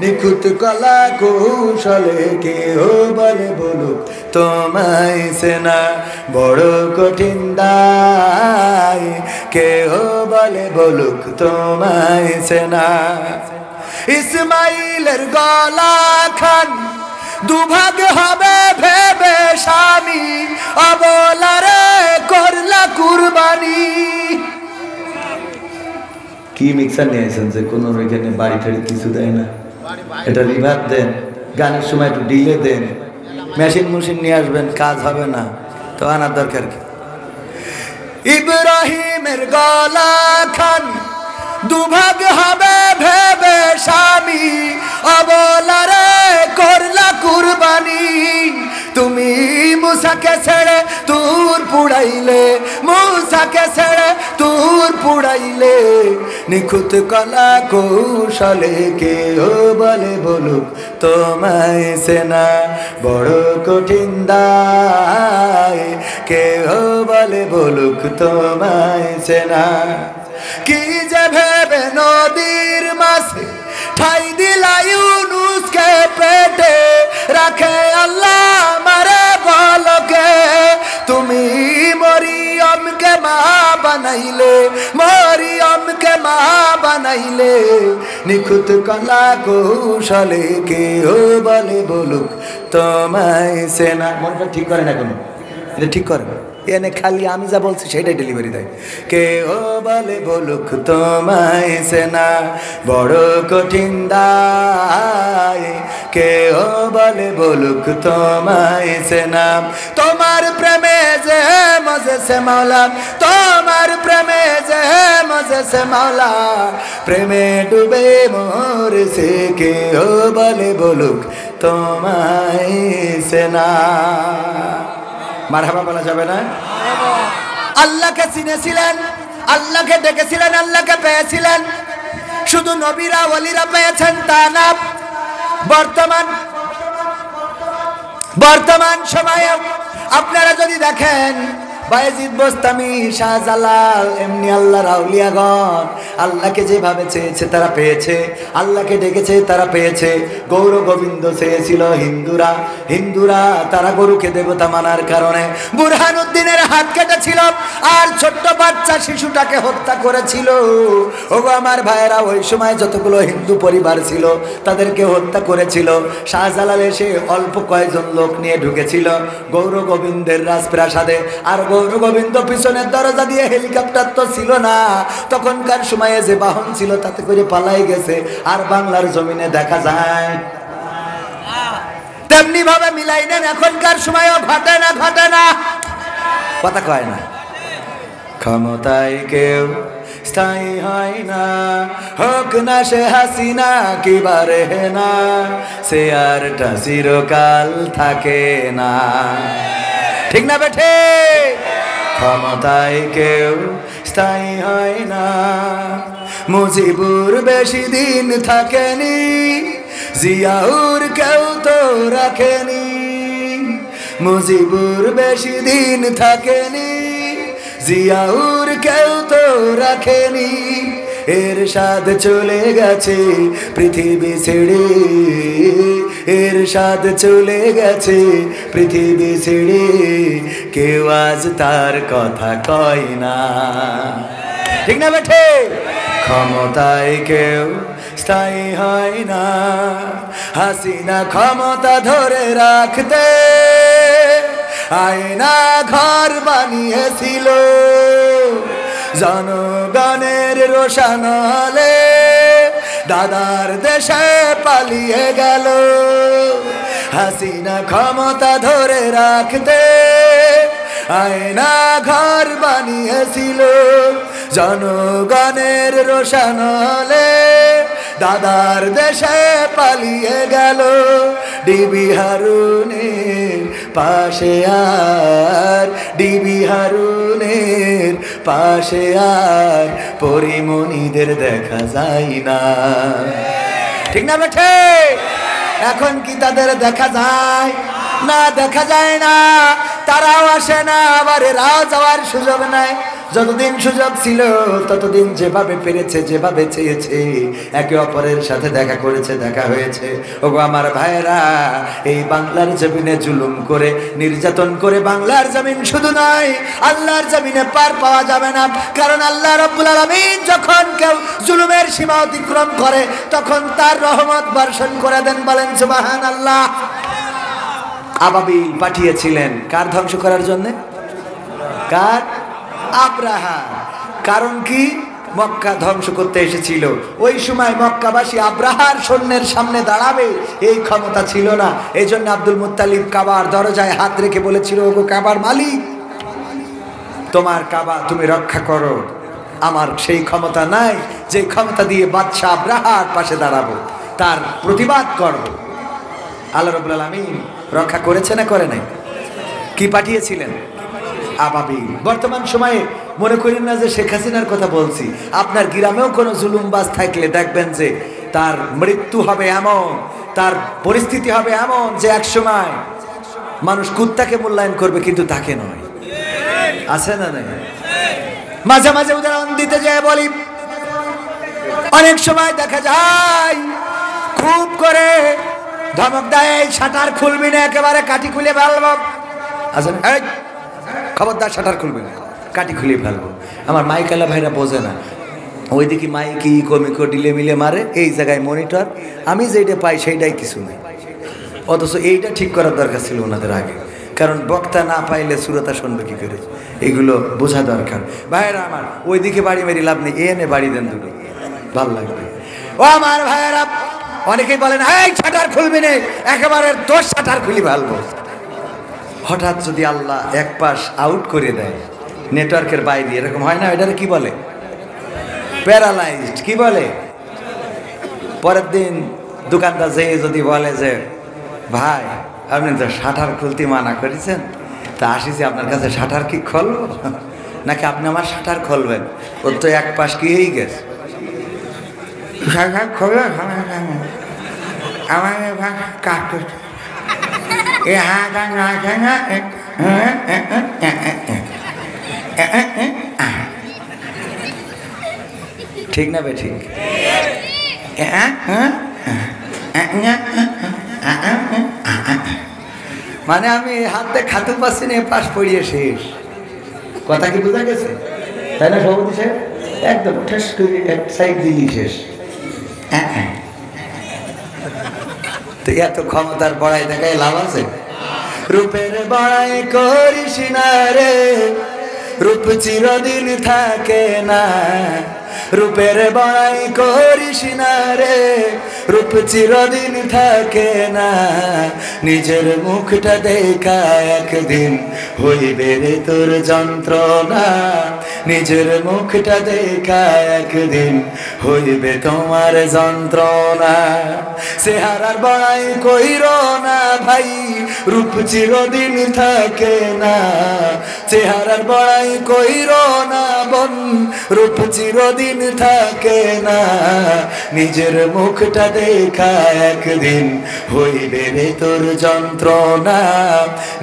নিখুঁত কলা কৌশলে, কেউ বলে বলুক তোমায় চেনা বড় কঠিন দায়, কেউ বলে বলুক তোমায় চেনা। ইসমাইলের গলা খান দুভাগ হবে ভেবে স্বামী, অবলারে করলা কুরবানি। কি মিক্সার নিয়ে আসেন যে কোনো এখানে বাড়ি টাড়ি কিছু দেয় না, এটা রিভার দেন, গানের সময় একটু ডিলে দেন, মেশিন নিয়ে আসবেন, কাজ হবে না তো আনার দরকার কি? ইব্রাহিমের গলা খান দুভাগ হবে ভেবে স্বামী, অবলারে করলা কুরবানি, তুমি मूसाके छेड़े तूर पुड़ाइले मूसाके छेड़े तूर पुड़ाइले निखुत कला कौशले के ओ बले बोलुक तोमाय सेना बड़ो कठिन दाय के ओ बले बोलुक तोमाय सेना की जे भेबे नदीर माछे ठाई दिला यूनुस के पेटे रखे अल्लाह मारे बोलके तुमी मरियम के माँ बनाइले मरियम के माँ बनाइले निखुत कला कौशले के ओ बले बोलुक तोमाय सेना मनटा ठीक करे ना कोनो এটা ঠিক করে এনে খালি আমি যা বলছি সেটাই ডেলিভারি দেয় কে ও বলে বলুক তোমায় সেনা বড় কঠিন দায় কে ও বলে বলুক তোমায় সেনা তোমার প্রেমে যে মজে সে মাওলা তোমার প্রেমে যে মজে সে মাওলা প্রেমে ডুবে মরছে কে ও বলে বলুক তোমায় সেনা মারহাবা বলা যাবে না আল্লাহকে চিনেছিলেন আল্লাহকে ডেকেছিলেন আল্লাহকে পেয়েছিলেন শুধু নবীরা ওলিরা পেয়েছেন তা না বর্তমান সময়ে আপনারা যদি দেখেন বায়েজিদ বোস্তামি শাহজালাল এমনি আল্লাহর আউলিয়াগণ আল্লাহকে যেভাবে চেয়েছে তারা পেয়েছে আল্লাহকে ডেকেছে তারা পেয়েছে গৌর গোবিন্দ চেয়েছিল হিন্দুরা তারা গরুকে দেবতা মানার কারণে বুরহানুদ্দিনের হাত কেটেছিল আর ছোট্ট বাচ্চা শিশুটাকে হত্যা করেছিল ওগো আমার ভাইয়েরা ওই সময় যতগুলো হিন্দু পরিবার ছিল তাদেরকে হত্যা করেছিল শাহজালাল এসে অল্প কয়েকজন লোক নিয়ে ঢুকেছিল গৌর গোবিন্দের রাজপ্রাসাদে আর গৌর গোবিন্দ পিছনের দরজা দিয়ে হেলিকপ্টার তো ছিল না তখনকার সময়ে যে বাহন ছিল তাতে করে পালাই গেছে আর বাংলার জমিনে দেখা যায় তেমনি ভাবে মিলাই নেন এখনকার সময়ও ঘটে না কথা কয় না ক্ষমতায় কেউ স্থায়ী হয় না হোক না সে হাসিনা কিবারে না সে আরটা চিরকাল থাকে না ঠিক না বেঠে ক্ষমতায় কেউ স্থায়ী হয় না মুজিবুর বেশি দিন থাকেনি জিয়াউর কেউ তো রাখেনি মুজিবুর বেশি দিন থাকেনি জিয়াউর কেউ তো রাখেনি এরশাদ চলে গেছে পৃথিবী ছেড়ে এরশাদ চলে গেছে পৃথিবী ছেড়ে কেউ আজ তার কথা কয় না ঠিক না বেঠে ক্ষমতায় কেউ স্থায়ী হয় না হাসিনা ক্ষমতা ধরে রাখতে আয়না ঘর বানিয়েছিল জনগণের রোশানলে দাদার দেশে পালিয়ে গেল হাসিনা ক্ষমতা ধরে রাখতে আয়না ঘর বানিয়েছিল জনগণের রোশানলে দাদার দেশে পালিয়ে গেল ডিবি হারুনের পাশে আর ডিবি হারুনের পাশে আর পরিমণিদের দেখা যায় না ঠিক না বেঠে এখন কি তাদের দেখা যায় না দেখা যায় না তারাও আসে না আবার এরাও যাওয়ার সুযোগ নাই যতদিন সুযোগ ছিল ততদিন যেভাবে পেরেছে যেভাবে চেয়েছে একে অপরের সাথে দেখা করেছে দেখা হয়েছে ওগো আমার ভাইয়েরা এই বাংলার জমিনে জুলুম করে নির্যাতন করে বাংলার জমিন শুধু নয় আল্লাহর জমিনে পার পাওয়া যাবে না কারণ আল্লাহ রাব্বুল আলামিন যখন কেউ জুলুমের সীমা অতিক্রম করে তখন তার রহমত বর্ষণ করে দেন বলেন সুবহানাল্লাহ আবাবিল পাঠিয়েছিলেন কার ধ্বংস করার জন্য কার আব্রাহা কারণ কি মক্কা ধ্বংস করতে এসেছিল ওই সময় মক্কাবাসী আব্রাহার সৈন্যের সামনে দাঁড়াবে এই ক্ষমতা ছিল না এইজন্য আব্দুল মুত্তালিব কাবার দরজায় হাত রেখে বলেছিল ওগো কাবার মালিক তোমার কাবা তুমি রক্ষা করো আমার সেই ক্ষমতা নাই যে ক্ষমতা দিয়ে বাদশা আব্রাহার পাশে দাঁড়াবো তার প্রতিবাদ করব আল্লাহ রাব্বুল আলামিন রক্ষা করেছে না করে নাই কি পাঠিয়েছিলেন? আবাবিল। বর্তমান সময়ে মনে করেন না যে শেখ হাসিনার কথা বলছি, আপনার গ্রামেও কোনো জুলুমবাজ থাকলে দেখবেন যে তার মৃত্যু হবে এমন, তার পরিস্থিতি হবে এমন যে এক সময় মানুষ কুত্তাকে মূল্যায়ন করবে কিন্তু তাকে নয়। আছে না নাই? মাঝে মাঝে উদাহরণ দিতে যায় বলি, অনেক সময় দেখা যায় খুব করে ধমক দেয়, শাটার খুলবি না, একেবারে কাঠি খুলে ফেলবো। আচ্ছা, এই খবরদার শাটার খুলবি না, কাঠি খুলে ফেলবো। আমার মাইকালা ভাইরা বোঝে না, ওইদিকে মাইকি কমিকো ডিলে মিলে মারে, এই জায়গায় মনিটর, আমি যেটা পাই সেইটাই কিছু নেই। অথচ এইটা ঠিক করার দরকার ছিল ওনাদের আগে, কারণ বক্তা না পাইলে শ্রোতা শুনবে কি করে, এগুলো বোঝা দরকার। ভাইয়েরা আমার, ওইদিকে বাড়ি মেরি লাভ নেই, এনে বাড়ি দেন দুটো, ভাল লাগবে। ও আমার ভাইয়েরা, অনেকেই বলেন এই শাটার খুলবি না, একেবারে তোর শাটার খুলি ফেলবো। হঠাৎ যদি আল্লাহ এক পাশ আউট করে দেয় নেটওয়ার্কের বাইরে, এরকম হয় না? এটারে কি বলে? প্যারালাইজড। কি বলে? পরের দিন দোকানদার যেয়ে যদি বলে যে ভাই আপনি তো শাটার খুলতে মানা করেছেন, তা আসিছি আপনার কাছে, শাটার কি খুলবো নাকি আপনি আমার শাটার খুলবেন? ওর তো এক পাশ কি হয়ে গেছে, ঠিক না বে ঠিক? মানে আমি হাতে খাতু পাচ্ছি না, পাশ পড়িয়ে শেষ। কথা কি বোঝা গেছে? তাই না সভাপতি সাহেব? একদম ঠেস করে এক সাইড দিলি শেষ। তো এত ক্ষমতার বড়াই দেখায় লাভ আছে? রূপের বড়াই করিস না রে, রূপ চিরদিন থাকে না। রূপের বড়াই করিস না রে, রূপ চিরদিন থাকে না। নিজের মুখটা দেখা একদিন হইবে রে তোর যন্ত্রণা। নিজের মুখটা দেখা একদিন হইবে তোমার যন্ত্রণা। চেহারার বড়াই কইর না ভাই, রূপ চিরদিন থাকে না। চেহারার বড়াই কইর না বোন, রূপ চিরদিন থাকে না। নিজের মুখটা দেখা একদিন হইবে রে তোর যন্ত্রণা।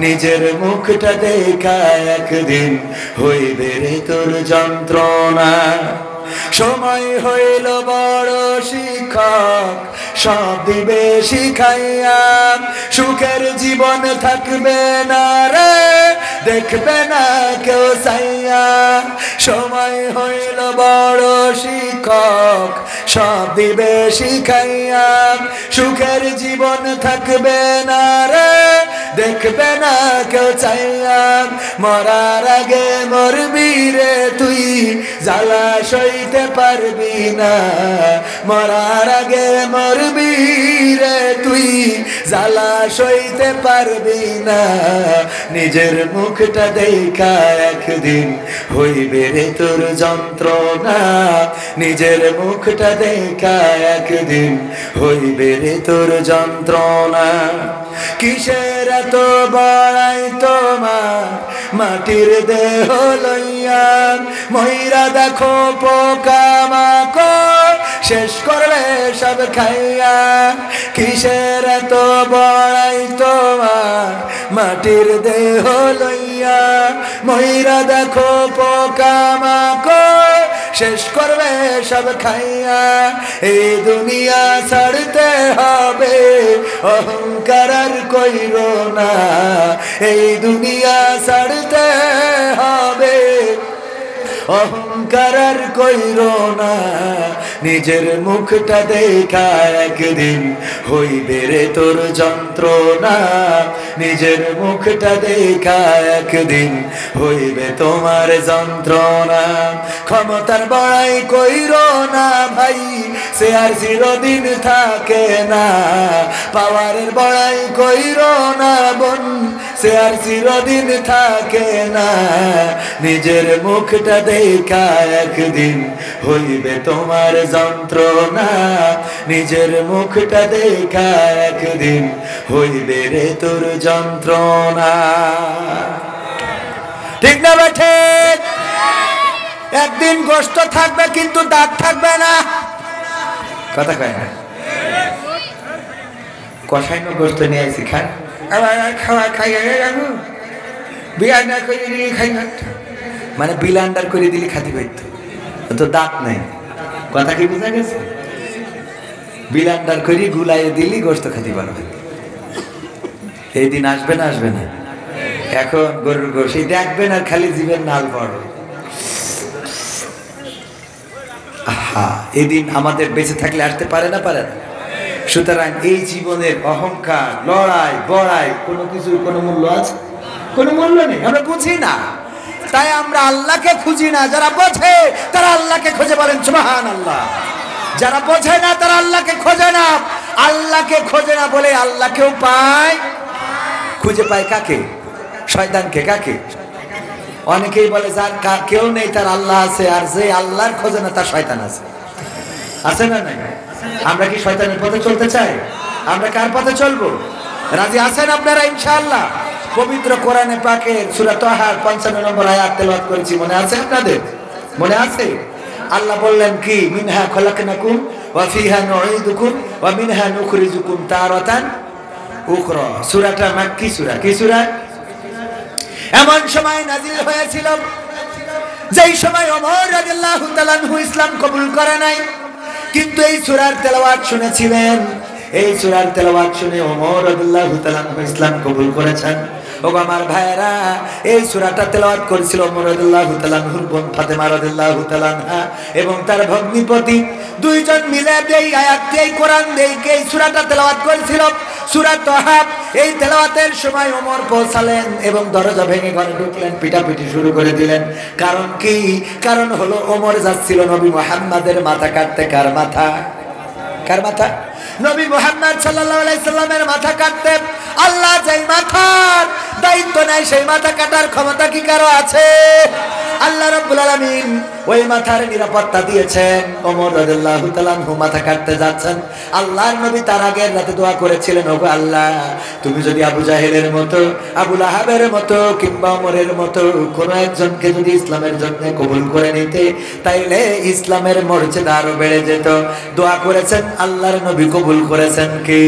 নিজের মুখটা দেখা একদিন হইবে রে তোর যন্ত্রণা। সময় হইল বড় শিক্ষক, সব দিবে শিখাইয়া। সুখের জীবন থাকবে না রে, দেখবে না কেউ চাইয়া। সময় হইল বড় শিক্ষক, সব দিবে শিখাইয়া। সুখের জীবন থাকবে না রে, দেখবে না কেউ চাইয়া। মরার আগে মরবি রে তুই, জ্বালা সইতে পারবি না। মরার আগে মরবি রে তুই, জ্বালা সইতে পারবি না। নিজের মুখটা দেখা একদিন হইবে রে তোর যন্ত্রণা। নিজের মুখটা দেখা একদিন হইবে রে তোর যন্ত্রণা। কিসের এত বড়াই তোমার মাটির দেহ লইয়া? ময়রা দেখো পোকামাকড় শেষ করলে সব খাইয়া। কিসের এত বড়াই তোমার মাটির দেহ লইয়া? ময়রা দেখো পোকামাকড় শেষ করবে সব খাইয়া। এই দুনিয়া ছাড়তে হবে, অহংকার আর কইর না। এই দুনিয়া ছাড়তে হবে, অহংকার আর কইর না। নিজের মুখটা দেখা একদিন হইবে রে তোর যন্ত্রণা। নিজের মুখটা দেখা একদিন হইবে তোমার যন্ত্রণা। ক্ষমতার বড়াই কইর না ভাই, সে আর চিরদিন থাকে না। পাওয়ারের বড়াই কইর না বোন, সে আর চিরদিন থাকে না। নিজের মুখটা দেখা একদিন হইবে তোমার যন্ত্রণা। নিজের মুখটা দেখা একদিন হইবে রে তোর যন্ত্রণা। ঠিক না বেঠে? একদিন গোশত থাকবে কিন্তু দাঁত থাকবে না। কথা কয় না? কষাইনো গোশত নিয়ে আসি, খান খাওয়া খাই বিয়ান্ডার করে দিলি খাই, মানে বিলান্ডার করে দিলি খাতি পাইতো, তো দাঁত নাই। কথা কি বুঝা গেছে? বিলান্ডার করে গুলাইয়ে দিলি গোশত খাতি পারবে। এই দিন আসবে না? আসবে না? এখন গরুর গোশ দেখবেন আর খালি জীবের নাল পড়বে। এদিন আমাদের বেঁচে থাকলে আসতে পারে না? পারে না? সুতরাং এই জীবনের অহংকার, লড়াই বড়াই কোনো কিছুর কোনো মূল্য আছে? কোনো মূল্য নেই। আমরা বুঝি না, তাই আমরা আল্লাহকে খুঁজি না। যারা বোঝে তারা আল্লাহকে খোঁজে, বলেন সুবহানাল্লাহ। যারা বোঝে না তারা আল্লাহকে খোঁজে না। আল্লাহকে খোঁজে না বলে আল্লাহকেও পায়। খুঁজে পায় কাকে? শয়তানকে। কাকে? অনেকেই বলে যার কেউ নেই তার আল্লাহ আছে, আর যে আল্লাহর খোঁজে না তার শয়তান আছে। আছে না নাই? আমরা কি শয়তানের পথে চলতে চাই? আমরা কার পথে চলবো? রাজি আছেন আপনারা ইনশাআল্লাহ? পবিত্র কোরআনে পাকের সূরা তাহার 55 নম্বর আয়াত তেলাওয়াত করেছি, মনে আছে আপনাদের? মনে আছে? আল্লাহ বললেন কি? মিনহা খলাকনাকুম ওয়া ফিহা নুঈদুকুম ওয়া মিনহা নুখরিজুকুম তারাতান উখরা। সূরাটা মাক্কি সূরা। কি সূরা? এমন সময় নাজিল হয়েছিল যেই সময় ওমর রাদিয়াল্লাহু তাআলা আনহু ইসলাম কবুল করে নাই, কিন্তু এই সূরার তেলাওয়াত শুনেছিলেন। এই সূরার তেলাওয়াত শুনে ওমর রাদিয়াল্লাহু তাআলা আনহু ইসলাম কবুল করেছেন। ও আমার ভাইরা, এই সূরাটা তেলাওয়াত করেছিল ওমর রাদিয়াল্লাহু তাআলা আনহুর বোন ফাতেমা রাদিয়াল্লাহু তাআলা আনহা এবং তার ভগ্নিপতি, দুইজন মিলে এই আয়াতটি, এই কোরআন এই সূরাটা তেলাওয়াত করেছিল, সূরা তাহা। এই তেলাওয়াতের সময় ওমর পৌঁছালেন এবং দরজা ভেঙে ঘরে ঢুকলেন, পিটাপিটি শুরু করে দিলেন। কারণ কি? কারণ হলো ওমর যাচ্ছিল নবী মুহাম্মাদের মাথা কাটতে। কার মাথা? কার মাথা? নবী মুহাম্মদ সাল্লাল্লাহু আলাইহি সাল্লামের মাথা কাটতে। আল্লাহ যেই মাথার দায়িত্ব নেয় সেই মাথা কাটার ক্ষমতা কি কারো আছে? আল্লাহ রাব্বুল আলামিন ওই মাথার নিরাপত্তা দিয়েছেন। ওমর রাদিয়াল্লাহু তাআলা আনহু মাথা কাটতে যাচ্ছেন। আল্লাহর নবী তার আগের রাতে দোয়া করেছিলেন, ওগো আল্লাহ, তুমি যদি আবু জাহেলের মতো, আবু লাহাবের মতো কিংবা ওমরের মতো কোন একজনকে যদি ইসলামের জন্য কবুল করে নিতে, তাইলে ইসলামের মর্যাদা আরো বেড়ে যেত। দোয়া করেছেন, আল্লাহর নবী কবুল করেছেন কি?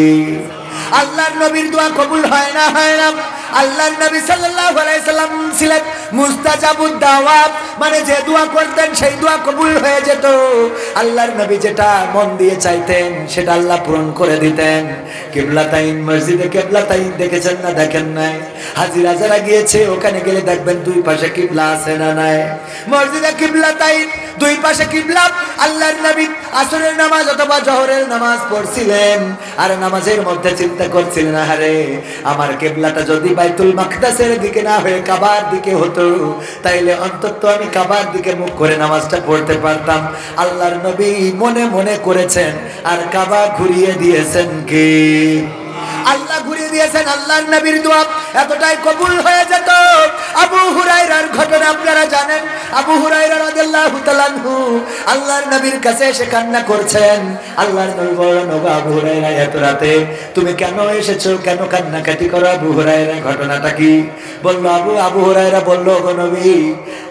আল্লাহর নবীর দোয়া কবুল হয় না? হয় না। আল্লাহর নবী সাল্লাল্লাহু আলাইহি সাল্লাম ছিলেন মুস্তাজাবুদ দাওয়াত, মানে যে দোয়া করতেন সেই দোয়া কবুল হয়ে যেত। আল্লাহর নবী যেটা মন দিয়ে চাইতেন সেটা আল্লাহ পূরণ করে দিতেন। কিবলাতাইন, মসজিদে কিবলাতাইন দেখেছেন না? দেখেন নাই? হাজিরা যারা গিয়েছে ওখানে গেলে দেখবেন দুই পাশে কিবলা আছে না নাই? মসজিদে কিবলাতাইন, দুই পাশে কিবলা। আল্লাহর নবী আসরের নামাজ অথবা জোহরের নামাজ পড়ছিলেন আর নামাজের মধ্যে চিন্তা করছিলেন, আরে আমার কিবলাটা যদি বাইতুল মাকদাসের দিকে না হয়ে কাবার দিকে হতো, তাইলে অন্তত আমি কাবার দিকে মুখ করে নামাজটা পড়তে পারতাম। আল্লাহর নবী মনে মনে করেছেন আর কাবা ঘুরিয়ে দিয়েছেন কি? আল্লাহ ঘুরিয়ে দিয়েছেন। আল্লাহর নবীর দোয়া এতটাই কবুল হয়ে যেত। আবু হুরায়রার ঘটনা আপনারা জানেন। আবু হুরায়রা রাদিয়াল্লাহু তাআলা আনহু আল্লাহর নবীর কাছে এসে কান্না করছেন। আল্লাহর নবী বললেন, ওগো আবু হুরায়রা, এত রাতে তুমি কেন এসেছো? কেন কান্নাকাটি করো? আবু হুরায়রা, ঘটনাটা কি? বলল আবু হুরায়রা বলল, ওগো নবী,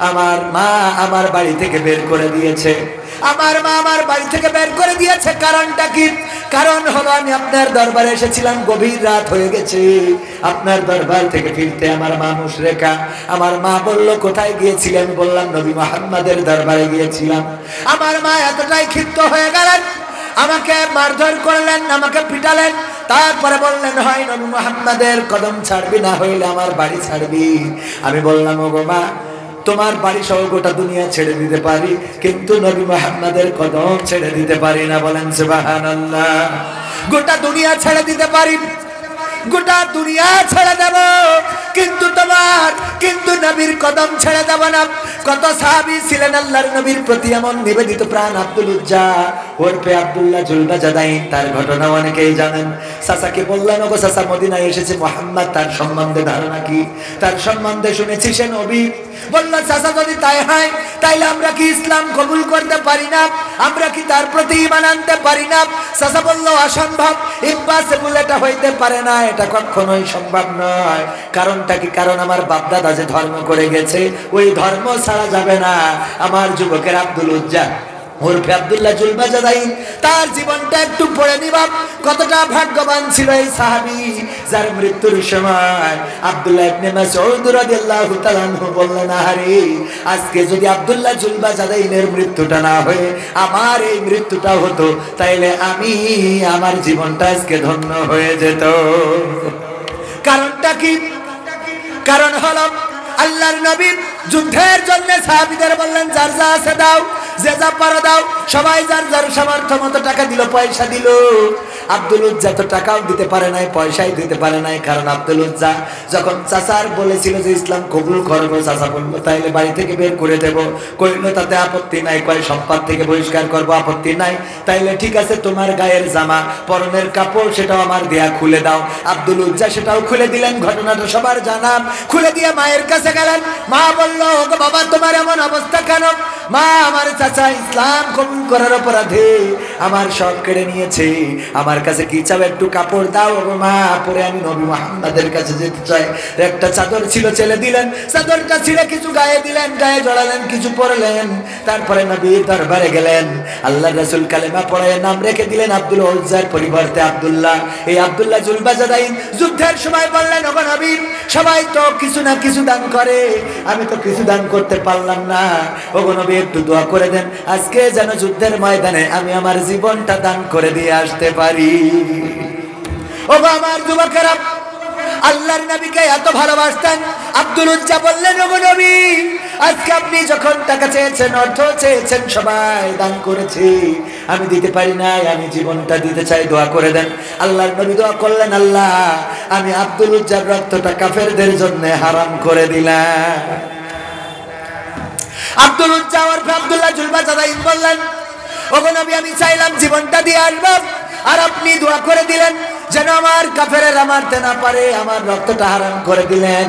আমার মা আমার বাড়ি থেকে বের করে দিয়েছে। আমার মা আমার বাড়ি থেকে বের করে দিয়েছে। কারণটা কি? কারণ হলো আমি আপনার দরবারে এসেছিলাম, গভীর রাত হয়ে গেছে। আপনার দরবার থেকে ফিরতে আমার মা মুশরিকা। আমার মা বলল, কোথায় গিয়েছিলে? আমি বললাম, নবী মুহাম্মাদের দরবারে গিয়েছিলাম। আমার মা এতটাই ক্ষিপ্ত হয়ে গেলেন, আমাকে মারধর করলেন, আমাকে পিটালেন। তারপরে বললেন, হয় নবী মুহাম্মাদের কদম ছাড়বি, না হইলে আমার বাড়ি ছাড়বি। আমি বললাম, ওগো মা, তোমার বাড়ি সহ গোটা দুনিয়া ছেড়ে দিতে পারি, কিন্তু নবী মুহাম্মাদের কদম ছেড়ে দিতে পারি না। বলেন সুবহানাল্লাহ। গোটা দুনিয়া ছেড়ে দিতে পারি, গোটা দুনিয়া ছেড়ে দেব, কিন্তু নবীর কদম ছেড়ে দেব না। কত সাহাবী ছিলেন আল্লাহর নবীর প্রতি এমন নিবেদিত প্রাণ। আব্দুল উজ্জা ওরফে আব্দুল্লাহ জুলবাজাদাইন। তার ঘটনা অনেকেই জানেন। চাচাকে বললেন, ওগো চাচা, মদিনায় এসেছে মুহাম্মদ, তার সম্বন্ধে ধারণা কি? তার সম্বন্ধে শুনেছি সে নবী। বলল, চাচা যদি তাই হয় তাইলে আমরা কি ইসলাম কবুল করতে পারি না? আমরা কি তার প্রতি ঈমান আনতে পারি না? চাচা বলল, অসম্ভব, ইম্পসিবল, এটা হইতে পারে না, এটা কখনোই সম্ভব নয়। কারণটা কি? কারণ আমার বাপদাদা যে ধর্ম করে গেছে ওই ধর্ম ছাড়া যাবে না। আমার যুবকের আব্দুল উজ্জা ওরফে আব্দুল্লাহ জুলবাজাদাইন, তার জীবনটা একটু পড়ে নিবা। কতটা ভাগ্যবান ছিল এই সাহাবী, যার মৃত্যুর সময় আব্দুল্লাহ ইবনে মাসউদ রাদিয়াল্লাহু তাআলা আনহু বললেন, আরে আজকে যদি আব্দুল্লাহ জুলবাজাদাইনের মৃত্যুটা না হয়ে আমার এই মৃত্যুটা হতো, তাইলে আমার জীবনটা আজকে ধন্য হয়ে যেত। কারণটা কি? কারণ হলো আল্লাহর নবী যুদ্ধের জন্য সাহাবীদের বললেন, যার যা আছে দাও, যে যা পারো দাও। সবাই যার যার সামর্থ্য মতো টাকা দিল, পয়সা দিল। আব্দুল উজ্জা তো টাকাও দিতে পারে নাই, পয়সাই দিতে পারে নাই। কারণ আব্দুল উজ্জা যখন চাচার বলেছিল যে ইসলাম কবুল করবো, চাচা বললো তাইলে বাড়ি থেকে বের করে দেবো। কইল তাতে আপত্তি নাই, কয় সম্পদ থেকে বহিষ্কার করবো, আপত্তি নাই। তাইলে ঠিক আছে, তোমার গায়ের জামা, পরনের কাপড়, সেটাও আমার দেয়া খুলে দাও। আব্দুল উজ্জা সেটাও খুলে দিলেন। ঘটনাটা সবার জানা। খুলে দিয়ে মায়ের কাছে গেলেন। মা বলল, ওগো বাবা, তোমার এমন অবস্থা কেন? মা, আমার চাচা ইসলাম কবুল করার অপরাধে আমার সব কেড়ে নিয়েছে, আমার কাছে কি চাও? একটু কাপড় দাও। ওগো মা, পরে আমি নবী মুহাম্মদের কাছে যেতে চাই। একটা চাদর ছিল, ছেলে দিলেন। চাদরটা ছিলে কিছু গায়ে দিলেন, গায়ে জড়ালেন, কিছু পরলেন। তারপরে নবীর দরবারে গেলেন। আল্লাহ রাসূল কালেমা পড়ে নাম রেখে দিলেন আব্দুল উজ্জার পরিবর্তে আব্দুল্লাহ। এই আব্দুল্লাহ জুলবাজাদাইন যুদ্ধের সময় বললেন, ওগো নবী, সবাই তো কিছু না কিছু দান করে, আমি তো কিছু দান করতে পারলাম না। ওগো নবী, একটু দোয়া করে দেন, আজকে যেন যুদ্ধের ময়দানে আমি আমার জীবনটা দান করে দিয়ে আসতে পারি। ওগো আমার যুবকেরা, আল্লাহর নবীকে এত ভালোবাসতেন। আব্দুল উজ্জা বললেন, ওগো নবী, আজকে আপনি যখন টাকা চেয়েছেন, অর্থ চেয়েছেন, সবাই দান করেছি, আমি দিতে পারি নাই, আমি জীবনটা দিতে চাই, দোয়া করে দেন। আল্লাহর নবী দোয়া করলেন, আল্লাহ, আমি আব্দুল উজ্জার রক্তটা কাফেরদের জন্য হারাম করে দিলাম। আব্দুল উজ্জা ওরফে আব্দুল্লাহ জুলবাজাদাইন বললেন, ওগো নবী, আমি চাইলাম জীবনটা দিয়ে আসবো, আর আপনি দোয়া করে দিলেন যেন আমার কাফেরেরা মারতে না পারে, আমার রক্তটা হারাম করে দিলেন।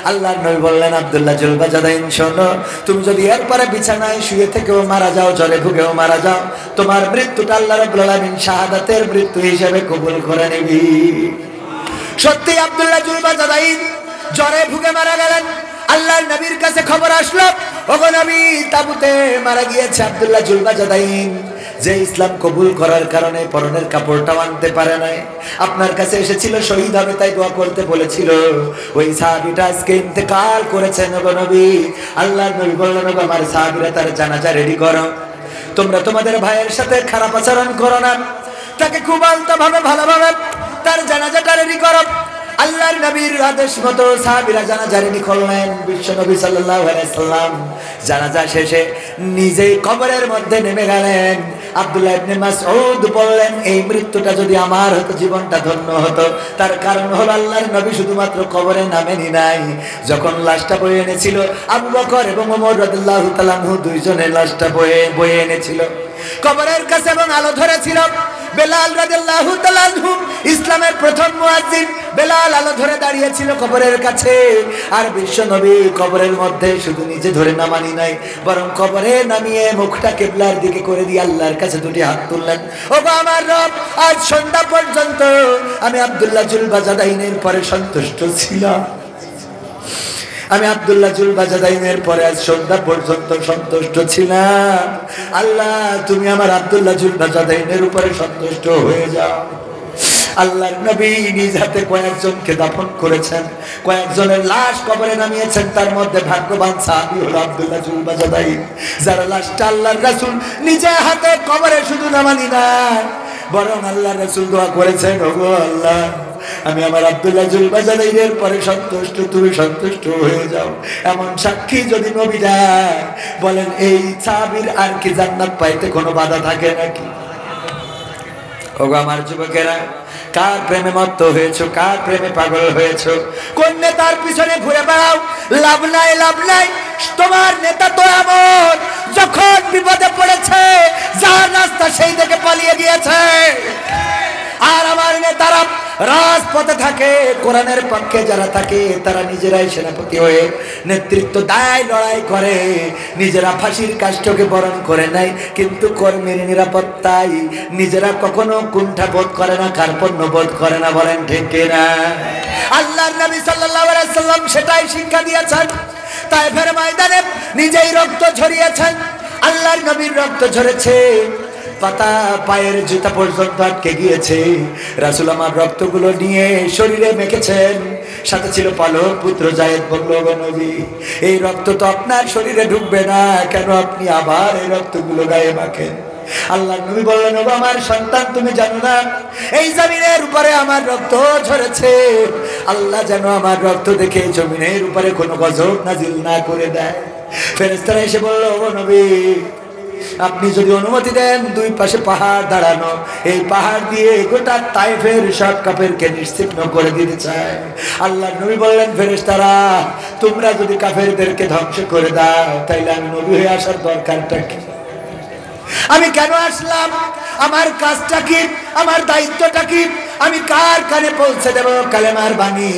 আল্লাহর নবী বললেন, আব্দুল্লাহ জুলবাজাদাইন, শোনো, তুমি যদি এরপরে বিছানায় শুয়ে থেকেও মারা যাও, জ্বরে ভুগেও মারা যাও, তোমার মৃত্যুটা আল্লাহ রাব্বুল আলামিন শাহাদাতের মৃত্যু হিসেবে কবুল করে নিবি। সত্যি আব্দুল্লাহ জুলবাজাদাইন জ্বরে ভুগে মারা গেলেন। আল্লাহর নবীর কাছে খবর আসলো, ওগো নবী, তাবুতে মারা গিয়েছে আব্দুল্লাহ জুলবাজাদাইন, যে ইসলাম কবুল করার কারণে পরনের কাপড়টাও আনতে পারে নাই। আপনার কাছে এসেছিল, শহীদ হবে তাই দোয়া করতে বলেছিল। ওই সাহাবীটা আজকে ইন্তেকাল করেছেন। ওগো নবী, আল্লাহর নবী বললেন, ওগো আমার সাহাবীরা, তার জানাজা রেডি করো। তোমরা তোমাদের ভাইয়ের সাথে খারাপ আচরণ করো না, তাকে খুব আলতোভাবে ভালোভাবে তার জানাজাটা রেডি করো। আল্লাহর নবীর আদেশ মতো সাহাবীরা জানাজা রেডি করলেন। বিশ্ব নবী সাল্লাল্লাহু আলাইহি সাল্লাম জানাজা শেষে নিজেই কবরের মধ্যে নেমে গেলেন। আব্দুল্লাহ ইবনে মাসউদ বললেন, এই মৃত্যুটা যদি আমার হতো, জীবনটা ধন্য হতো। তার কারণ হলো আল্লাহর নবী শুধুমাত্র কবরে নামেনি নাই, যখন লাশটা বয়ে এনেছিল আবু বকর এবং ওমর রাদিয়াল্লাহু তাআলা আনহু দুইজনে লাশটা বয়ে এনেছিল কবরের কাছে, এবং আলো ধরেছিল। বেলাল রাদিয়াল্লাহু তাআলা আনহু, ইসলামের প্রথম মুয়াজ্জিন বেলাল, আলো ধরে দাঁড়িয়েছিল কবরের কাছে। আর বিশ্ব নবী কবরের মধ্যে শুধু নিজে ধরে নামানি নাই, বরং কবরে নামিয়ে মুখটা কিবলার দিকে করে দিয়ে আল্লাহর কাছে দুটি হাত তুললেন। ওগো আমার রব, আজ সন্ধ্যা পর্যন্ত আমি আব্দুল্লাহ জুলবাজাদাইনের পরে সন্তুষ্ট ছিলাম। আমি আব্দুল্লাহ জুলবাজাদাইনের পরে আজ সন্ধ্যা পর্যন্ত সন্তুষ্ট ছিলাম। আল্লাহ, তুমি আমার আব্দুল্লাহ জুলবাজাদাইনের উপরে সন্তুষ্ট হয়ে যাও। আল্লাহর নবী নিজ হাতে কয়েকজনকে দাফন করেছেন, কয়েকজনের লাশ কবরে নামিয়েছেন। তার মধ্যে ভাগ্যবান সাহাবী হলো আব্দুল্লাহ জুলবাজাদাইন, যার লাশটা আল্লাহর রাসূল নিজে হাতে কবরে শুধু নামানি না, বরং আল্লাহর রাসূল দোয়া করেছেন, ওগো আল্লাহ, আমি আমার আব্দুল্লাহ জুলবাজাদাইনের পরে সন্তুষ্ট, তুমি সন্তুষ্ট হয়ে যাও। এমন সাক্ষী যদি নবী দেয়, বলেন এই সাহাবীর আর কি জান্নাত পাইতে কোনো বাধা থাকে নাকি? ওগো আমার যুবকেরা, কার প্রেমে মত্ত হয়েছো, কার প্রেমে পাগল হয়েছো? কোন নেতার পিছনে ঘুরে বেড়াও? লাভ নাই, লাভ নাই। তোমার নেতা তো এমন, যখন বিপদে পড়েছে যার রাস্তা সেই দিকে পালিয়ে গিয়েছে। আর আমার নেতারা রাজপথে থাকে, কোরআনের পক্ষে যারা থাকে তারা নিজেরাই সেনাপতি হয়ে নেতৃত্ব দেয়, লড়াই করে, নিজেরা ফাঁসির কাষ্ঠকে বরণ করে নেয়, কিন্তু কর্মীর নিরাপত্তায় নিজেরা কখনো কুণ্ঠা বোধ করে না, কার্পণ্য বোধ করে না। বলেন ঠিক কিনা? আল্লাহর নবী সাল্লাল্লাহু আলাইহি সাল্লাম সেটাই শিক্ষা দিয়েছেন। তায়েফের ময়দানে নিজেই রক্ত ঝরিয়েছেন। আল্লাহর নবীর রক্ত ঝরেছে, পাতা পায়ের জুতা পর্যন্ত আটকে গিয়েছে। রাসূল আমার রক্তগুলো নিয়ে শরীরে মেখেছেন। সাথে ছিল পালক পুত্র যায়েদ। বলল, নবী, এই রক্ত তো আপনার শরীরে ঢুকবে না, কেন আপনি আবার এই রক্তগুলো গায়ে মাখেন? আল্লাহর নবী বললেন, ও আমার সন্তান, তুমি জানো না এই জমিনের উপরে আমার রক্ত ঝরেছে? আল্লাহ যেন আমার রক্ত দেখে জমিনের উপরে কোনো গজব নাজিল না করে দেয়। ফেরেশতারা এসে বলল, ও নবী, আপনি যদি অনুমতি দেন, দুই পাশে পাহাড় দাঁড়ানো, এই পাহাড় দিয়ে গোটা তায়েফের সব কাফেরকে নিশ্চিহ্ন করে দিতে চায়। আল্লাহর নবী বললেন, ফেরেশতারা, তোমরা যদি কাফেরদেরকে ধ্বংস করে দাও, তাইলে আমি নবী হয়ে আসার দরকারটা কি? আমি কেন আসলাম? আমার কাজটা কি? আমার দায়িত্বটা কি? আমি কার কানে পৌঁছে দেব কালেমার বাণী?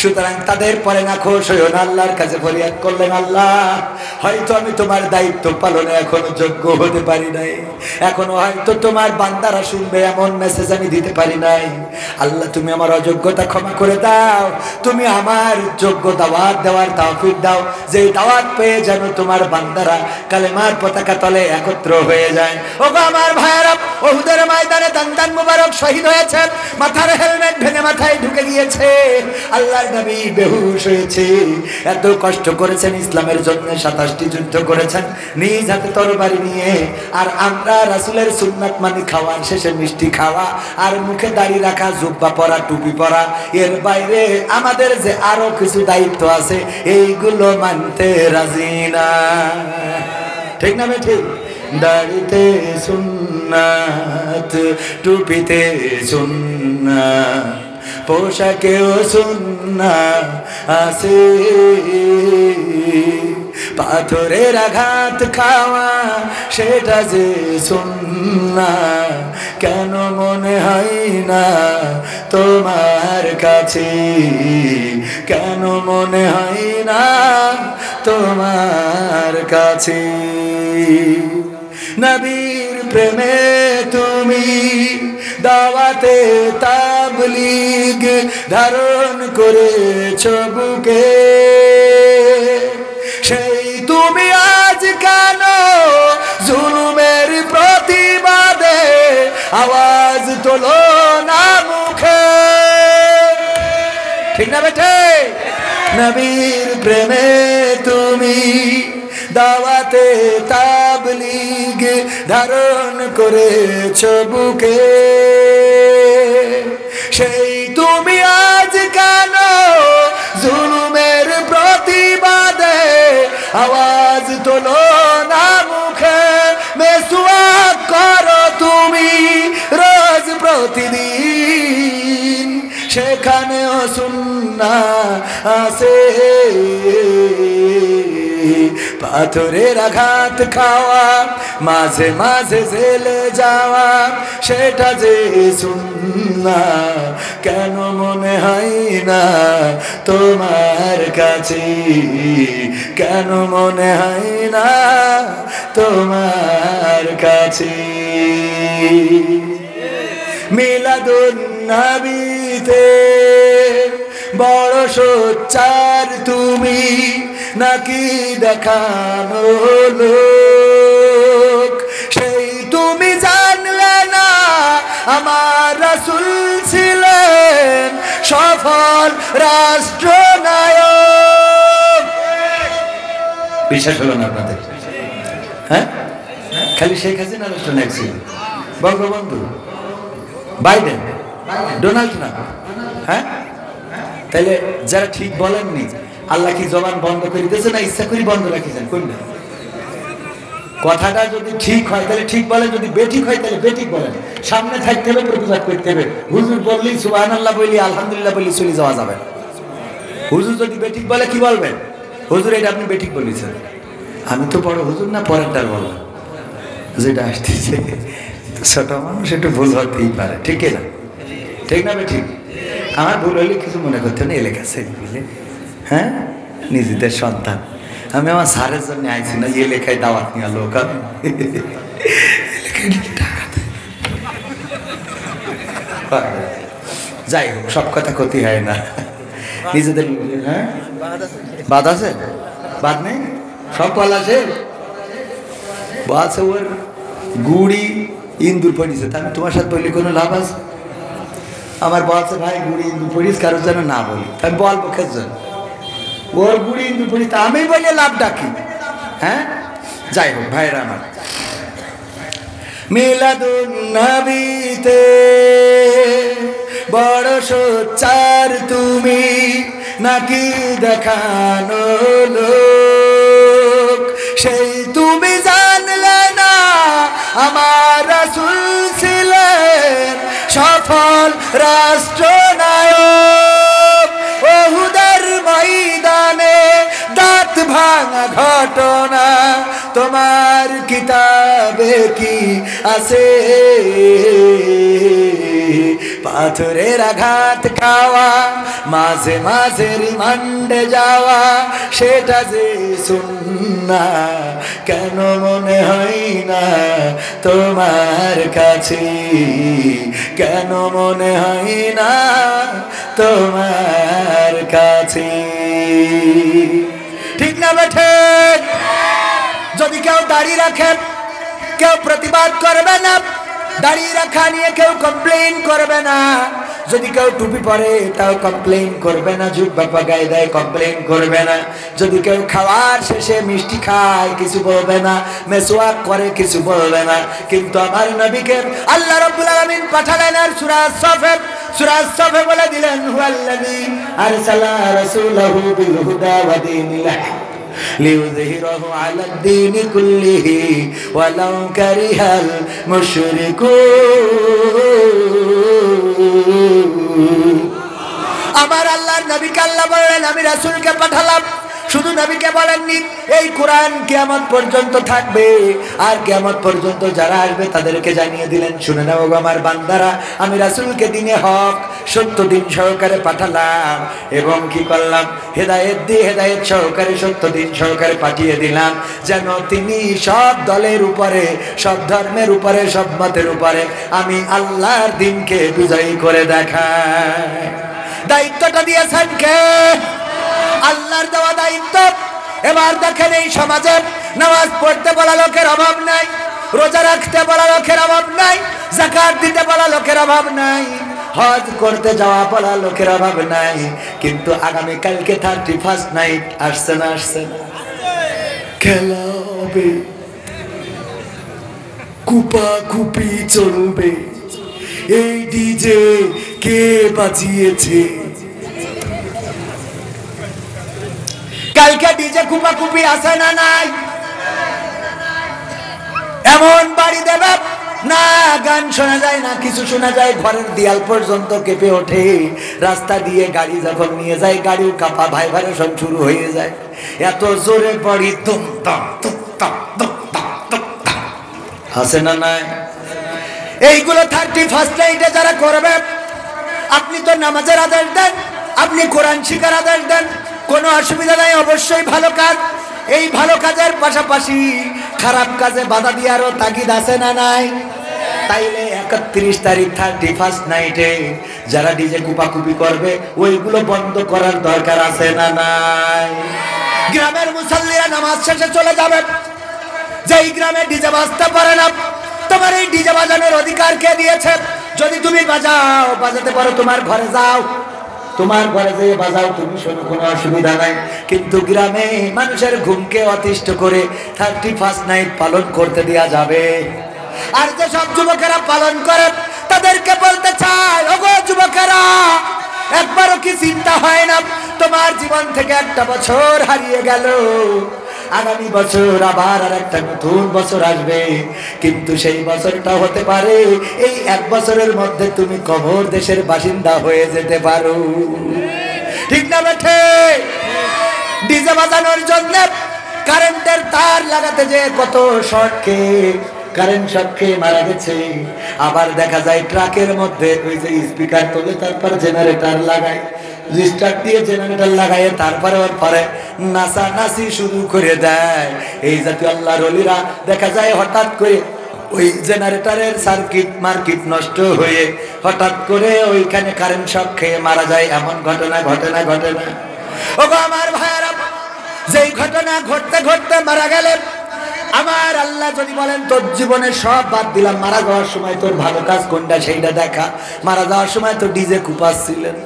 সুতরাং তাদের পরে না খোশ হইও না। আল্লাহর কাছে ফরিয়াদ করলেন, আল্লাহ, হয়তো আমি তোমার দায়িত্ব পালনে এখনো যোগ্য হতে পারি নাই, এখনো হয়তো তোমার বান্দারা শুনবে এমন মেসেজ আমি দিতে পারি নাই। আল্লাহ, তুমি আমার অযোগ্যতা ক্ষমা করে দাও। তুমি আমার যোগ্য দাওয়াত দেওয়ার তৌফিক দাও, যে দাওয়াত পেয়ে যেন তোমার বান্দারা কালেমার পতাকা তলে একত্র হয়ে যায়। ওগো আমার ভাইয়েরা, উহুদের ময়দানে দান্দান মুবারক শহীদ হয়েছে, মাথার হেলমেট ভেঙে মাথায় ঢুকে গিয়েছে। আল্লাহর নবী বেহুশ হয়েছে। এত কষ্ট করেছেন ইসলামের জন্য, 27টি যুদ্ধ করেছেন নিজ হাতে তরবারি নিয়ে। আর আমরা রাসূলের সুন্নাত মানি খাওয়ার শেষে মিষ্টি খাওয়া আর মুখে দাড়ি রাখা, জুব্বা পরা, টুপি পরা, এর বাইরে আমাদের যে আরো কিছু দায়িত্ব আছে এইগুলো মানতে রাজি না। ঠিক না ঠিক? দাড়িতে সুন্নাত, টুপিতে সুন্নাত, পোশাকেও সুন্নাত আছে, পাথরের আঘাত খাওয়া সেটা যে সুন্নাত, কেন মনে হয় না তোমার কাছে? কেন মনে হয় না তোমার কাছে? নবীর প্রেমে তুমি দাওয়াতে তাবলীগ ধারণ করেছো বুকে, সেই তুমি আজ কেন জুলুমের প্রতিবাদে আওয়াজ তোলো না মুখে? ঠিক না বেটে? নবীর প্রেমে তুমি দাওয়াতে তাবলীগ ধারণ করেছো বুকে, সেই তুমি আজ কেন জুলুমের প্রতিবাদে আওয়াজ তোলো না মুখে? মেসওয়াক করো তুমি রোজ প্রতিদিন, সেখানেও সুন্নাত আছে। পাথরের আঘাত খাওয়া, মাঝে মাঝে জেলে যাওয়া, সেটা যে সুন্নাত, কেন মনে হয় না তোমার কাছে? কেন মনে হয় না তোমার কাছে? মিলাদুন নবীতে বড় সোচ্চার তুমি, নাকি দেখানো লোক? সেই তুমি জানলে না আমার রাসূল ছিলেন সফল রাষ্ট্রনায়ক। বিশ্বাস হলো না আপনাদের? হ্যাঁ, খালি শেখ হাসিনা রাষ্ট্রনায়ক ছিল, বঙ্গবন্ধু, বাইডেন, ডোনাল্ড ট্রাম্প। হ্যাঁ, তাহলে যারা ঠিক বলেননি, আল্লাহ কি জবান বন্ধ করে দিয়েছে না ইচ্ছা করে বন্ধ রাখিছেন? কোনটা? কথাটা যদি ঠিক হয় তাহলে ঠিক বলেন, যদি বেঠিক হয় তাহলে বেঠিক বলেন। সামনে থাকতে হবে, প্রতিবাদ করতে হবে। হুজুর বললি সুবহানাল্লাহ বলি, আলহামদুলিল্লাহ বলি চলে যাওয়া যাবে না। হুজুর যদি বেঠিক বলে কি বলবেন? হুজুর এটা আপনি বেঠিক বলেছেন। আমি তো বড় হুজুর না, পরেরটার বললাম যেটা আসতেছে। ছোট মানুষ একটু ভুল হতেই পারে, ঠিক না? ঠিক না বেঠিক? আমার ভুল হলে কিছু মনে করতে না, এলাকাছে বুঝলে, হ্যাঁ নিজেদের সন্তান। আমি আমার স্যারের জন্য আইছি না, এলাকায় দাওয়াত নিয়ে লোক যাই হোক, সব কথা ক্ষতি হয় না নিজেদের। হ্যাঁ বাদ আছে, বাদ নেই, সব পাল আছে। ওর গুড়ি ইন্দুর পড়িছে, আমি তোমার সাথে বললে কোনো লাভ আছে? আমার বলছে ভাই গুড়ি ইন্দুর পড়িস, কারোর যেন না বলি, আমি বলবো খের জন্য। ওর গুড়ি ইন্দুর পড়িস আমি বলে লাভ ডাকি? হ্যাঁ যাই হোক ভাইরা আমার, মিলাদুন নবীতে বড় সোচ্চার তুমি, নাকি দেখানো লোক? সেই তুমি জানলে না আমার রাসূল ছিলেন সফল রাষ্ট্রনায়ক। ওহুদের ময়দানে দাঁত ভাঙা ঘটনা তোমার কিতাবে কি আছে? পাথরের আঘাত খাওয়া, মাঝে মাঝে রিমান্ডে যাওয়া, সেটা যে সুন্নাহ কেন মনে হয় না তোমার কাছে? কেন মনে হয় না তোমার কাছে? ঠিক না বেঠে? যদি কেউ দাঁড়িয়ে রাখে কেউ প্রতিবাদ করবে না, দাঁড়িয়ে রাখা নিয়ে কেউ কমপ্লেইন করবে না। যদি কেউ টুপি পরে তাও কমপ্লেইন করবে না, জুব্বা পাগায় দেয় কমপ্লেইন করবে না। যদি কেউ খাওয়ার শেষে মিষ্টি খায় কিছু বলবে না, মেসওয়াক করে কিছু বলবে না। কিন্তু আমার নবীকে আল্লাহ রাব্বুল আলামিন পাঠালেন আর সূরা সফে বলে দিলেন, হুয়াল্লাযী আরসালা রাসূলাহু বিল হুদা ওয়া দীনিল হক লিইয়ুযহিরাহু আলাদ দীনি কুল্লিহি ওয়ালাউ কারিহাল মুশরিকুন। আমার আল্লাহর নবীকে আল্লাহ বললেন আমি রাসূলকে পাঠালাম। শুধু নবীকে বলেননি, এই কোরআন কিয়ামত পর্যন্ত থাকবে, আর কিয়ামত পর্যন্ত যারা আসবে তাদেরকে জানিয়ে দিলেন, শুনে নাও গো আমার বান্দারা, আমি রাসূলকে দিনে হক সত্য দিন সহকারে পাঠালাম এবং কি করলাম? হেদায়েত দিয়ে হেদায়েত সহকারে সত্য দিন সহকারে পাঠিয়ে দিলাম, যেন তিনি সব দলের উপরে, সব ধর্মের উপরে, সব মতের উপরে আমি আল্লাহর দিনকে বিজয়ী করে দেখাই। দায়িত্বটা দিয়েছেন কে? আল্লাহর দেওয়া দায়িত্ব। এবার দেখেন এই সমাজে নামাজ পড়তে বলা লোকের অভাব নাই, রোজা রাখতে বলা লোকের অভাব নাই, যাকাত দিতে বলা লোকের অভাব নাই, হজ করতে যাওয়া বলা লোকের অভাব নাই। কিন্তু আগামী কালকে 31st নাইট আসছে না? আসছে না? খেলা হবে, কুপাকুপি চলবে। এই ডিজে কে বাজিয়েছে? কালকে ডিজে কুপাকুপি আছে না নাই? এমন বাড়ি দেবে না গান শোনা যায় না কিছু শোনা যায়, ঘরের দেয়াল পর্যন্ত কেঁপে ওঠে। রাস্তা দিয়ে গাড়ি যখন নিয়ে যায় গাড়িও কাঁপা ভাইব্রেশন শুরু হয়ে যায়, এত জোরে পড়ি তুম তাম তুম তাম তুম তাম তুম তাম। আছে না নাই? এইগুলো 31st নাইটে যারা করবে, আপনি তো নামাজের আদেশ দেন, আপনি কোরআন শিখার আদেশ দেন, কোনো অসুবিধা নাই, অবশ্যই ভালো কাজ। এই ভালো কাজের পাশাপাশি খারাপ কাজে বাধা দেওয়ারও তাগিদ আছে না নাই? তাইলে 31 তারিখ 31st নাইটে যারা ডিজে কুপাকুপি করবে ওইগুলো বন্ধ করার দরকার আছে না নাই? গ্রামের মুসল্লিরা নামাজ শেষে চলে যাবে, যেই গ্রামে ডিজে বাজতে পারে না, তোমার এই ডিজে বাজানোর অধিকার কে দিয়েছে? যদি তুমি বাজাও, বাজাতে পারো, তোমার ঘরে যাও, তোমার ঘরে যেয়ে বাজাও, তুমি শোনো, কোনো অসুবিধা নাই। কিন্তু গ্রামে মানুষের ঘুমকে অতিষ্ঠ করে 31st নাইট পালন করতে দেওয়া যাবে? আর যে সব যুবকেরা পালন করে তাদেরকে বলতে চাই, ওগো যুবকেরা, একবারও কি চিন্তা হয় না তোমার জীবন থেকে একটা বছর হারিয়ে গেল? আগামী বছর আবার আর একটা নতুন বছর আসবে, কিন্তু সেই বছরটা হতে পারে এই এক বছরের মধ্যে তুমি কবর দেশের বাসিন্দা হয়ে যেতে পারো। ঠিক না বেঠে? ডিজে বাজানোর জন্য কারেন্টের তার লাগাতে যে কত শর্টকে কারেন্ট শক খেয়ে মারা গেছে। আবার দেখা যায় ট্রাকের মধ্যে ওই যে স্পিকার তোলে, তারপর জেনারেটর লাগায়, স্টার্ট দিয়ে জেনারেটর লাগায়, তারপরে ওর পরে নাচানাচি শুরু করে দেয়। এই জাতীয় আল্লাহর ওলিরা দেখা যায় হঠাৎ করে ওই জেনারেটরের সার্কিট মার্কিট নষ্ট হয়ে হঠাৎ করে ওইখানে কারেন্ট শক খেয়ে মারা যায়। এমন ঘটনা ঘটে না? ঘটে না? ওগো আমার ভাইয়েরা, যেই ঘটনা ঘটতে ঘটতে মারা গেলে আমার আল্লাহ যদি বলেন তোর জীবনে সব বাদ দিলাম, মারা যাওয়ার সময় তোর ভালো কাজ কোনটা সেইটা দেখা, মারা যাওয়ার সময় তো ডিজে কুপাচ্ছিলেন।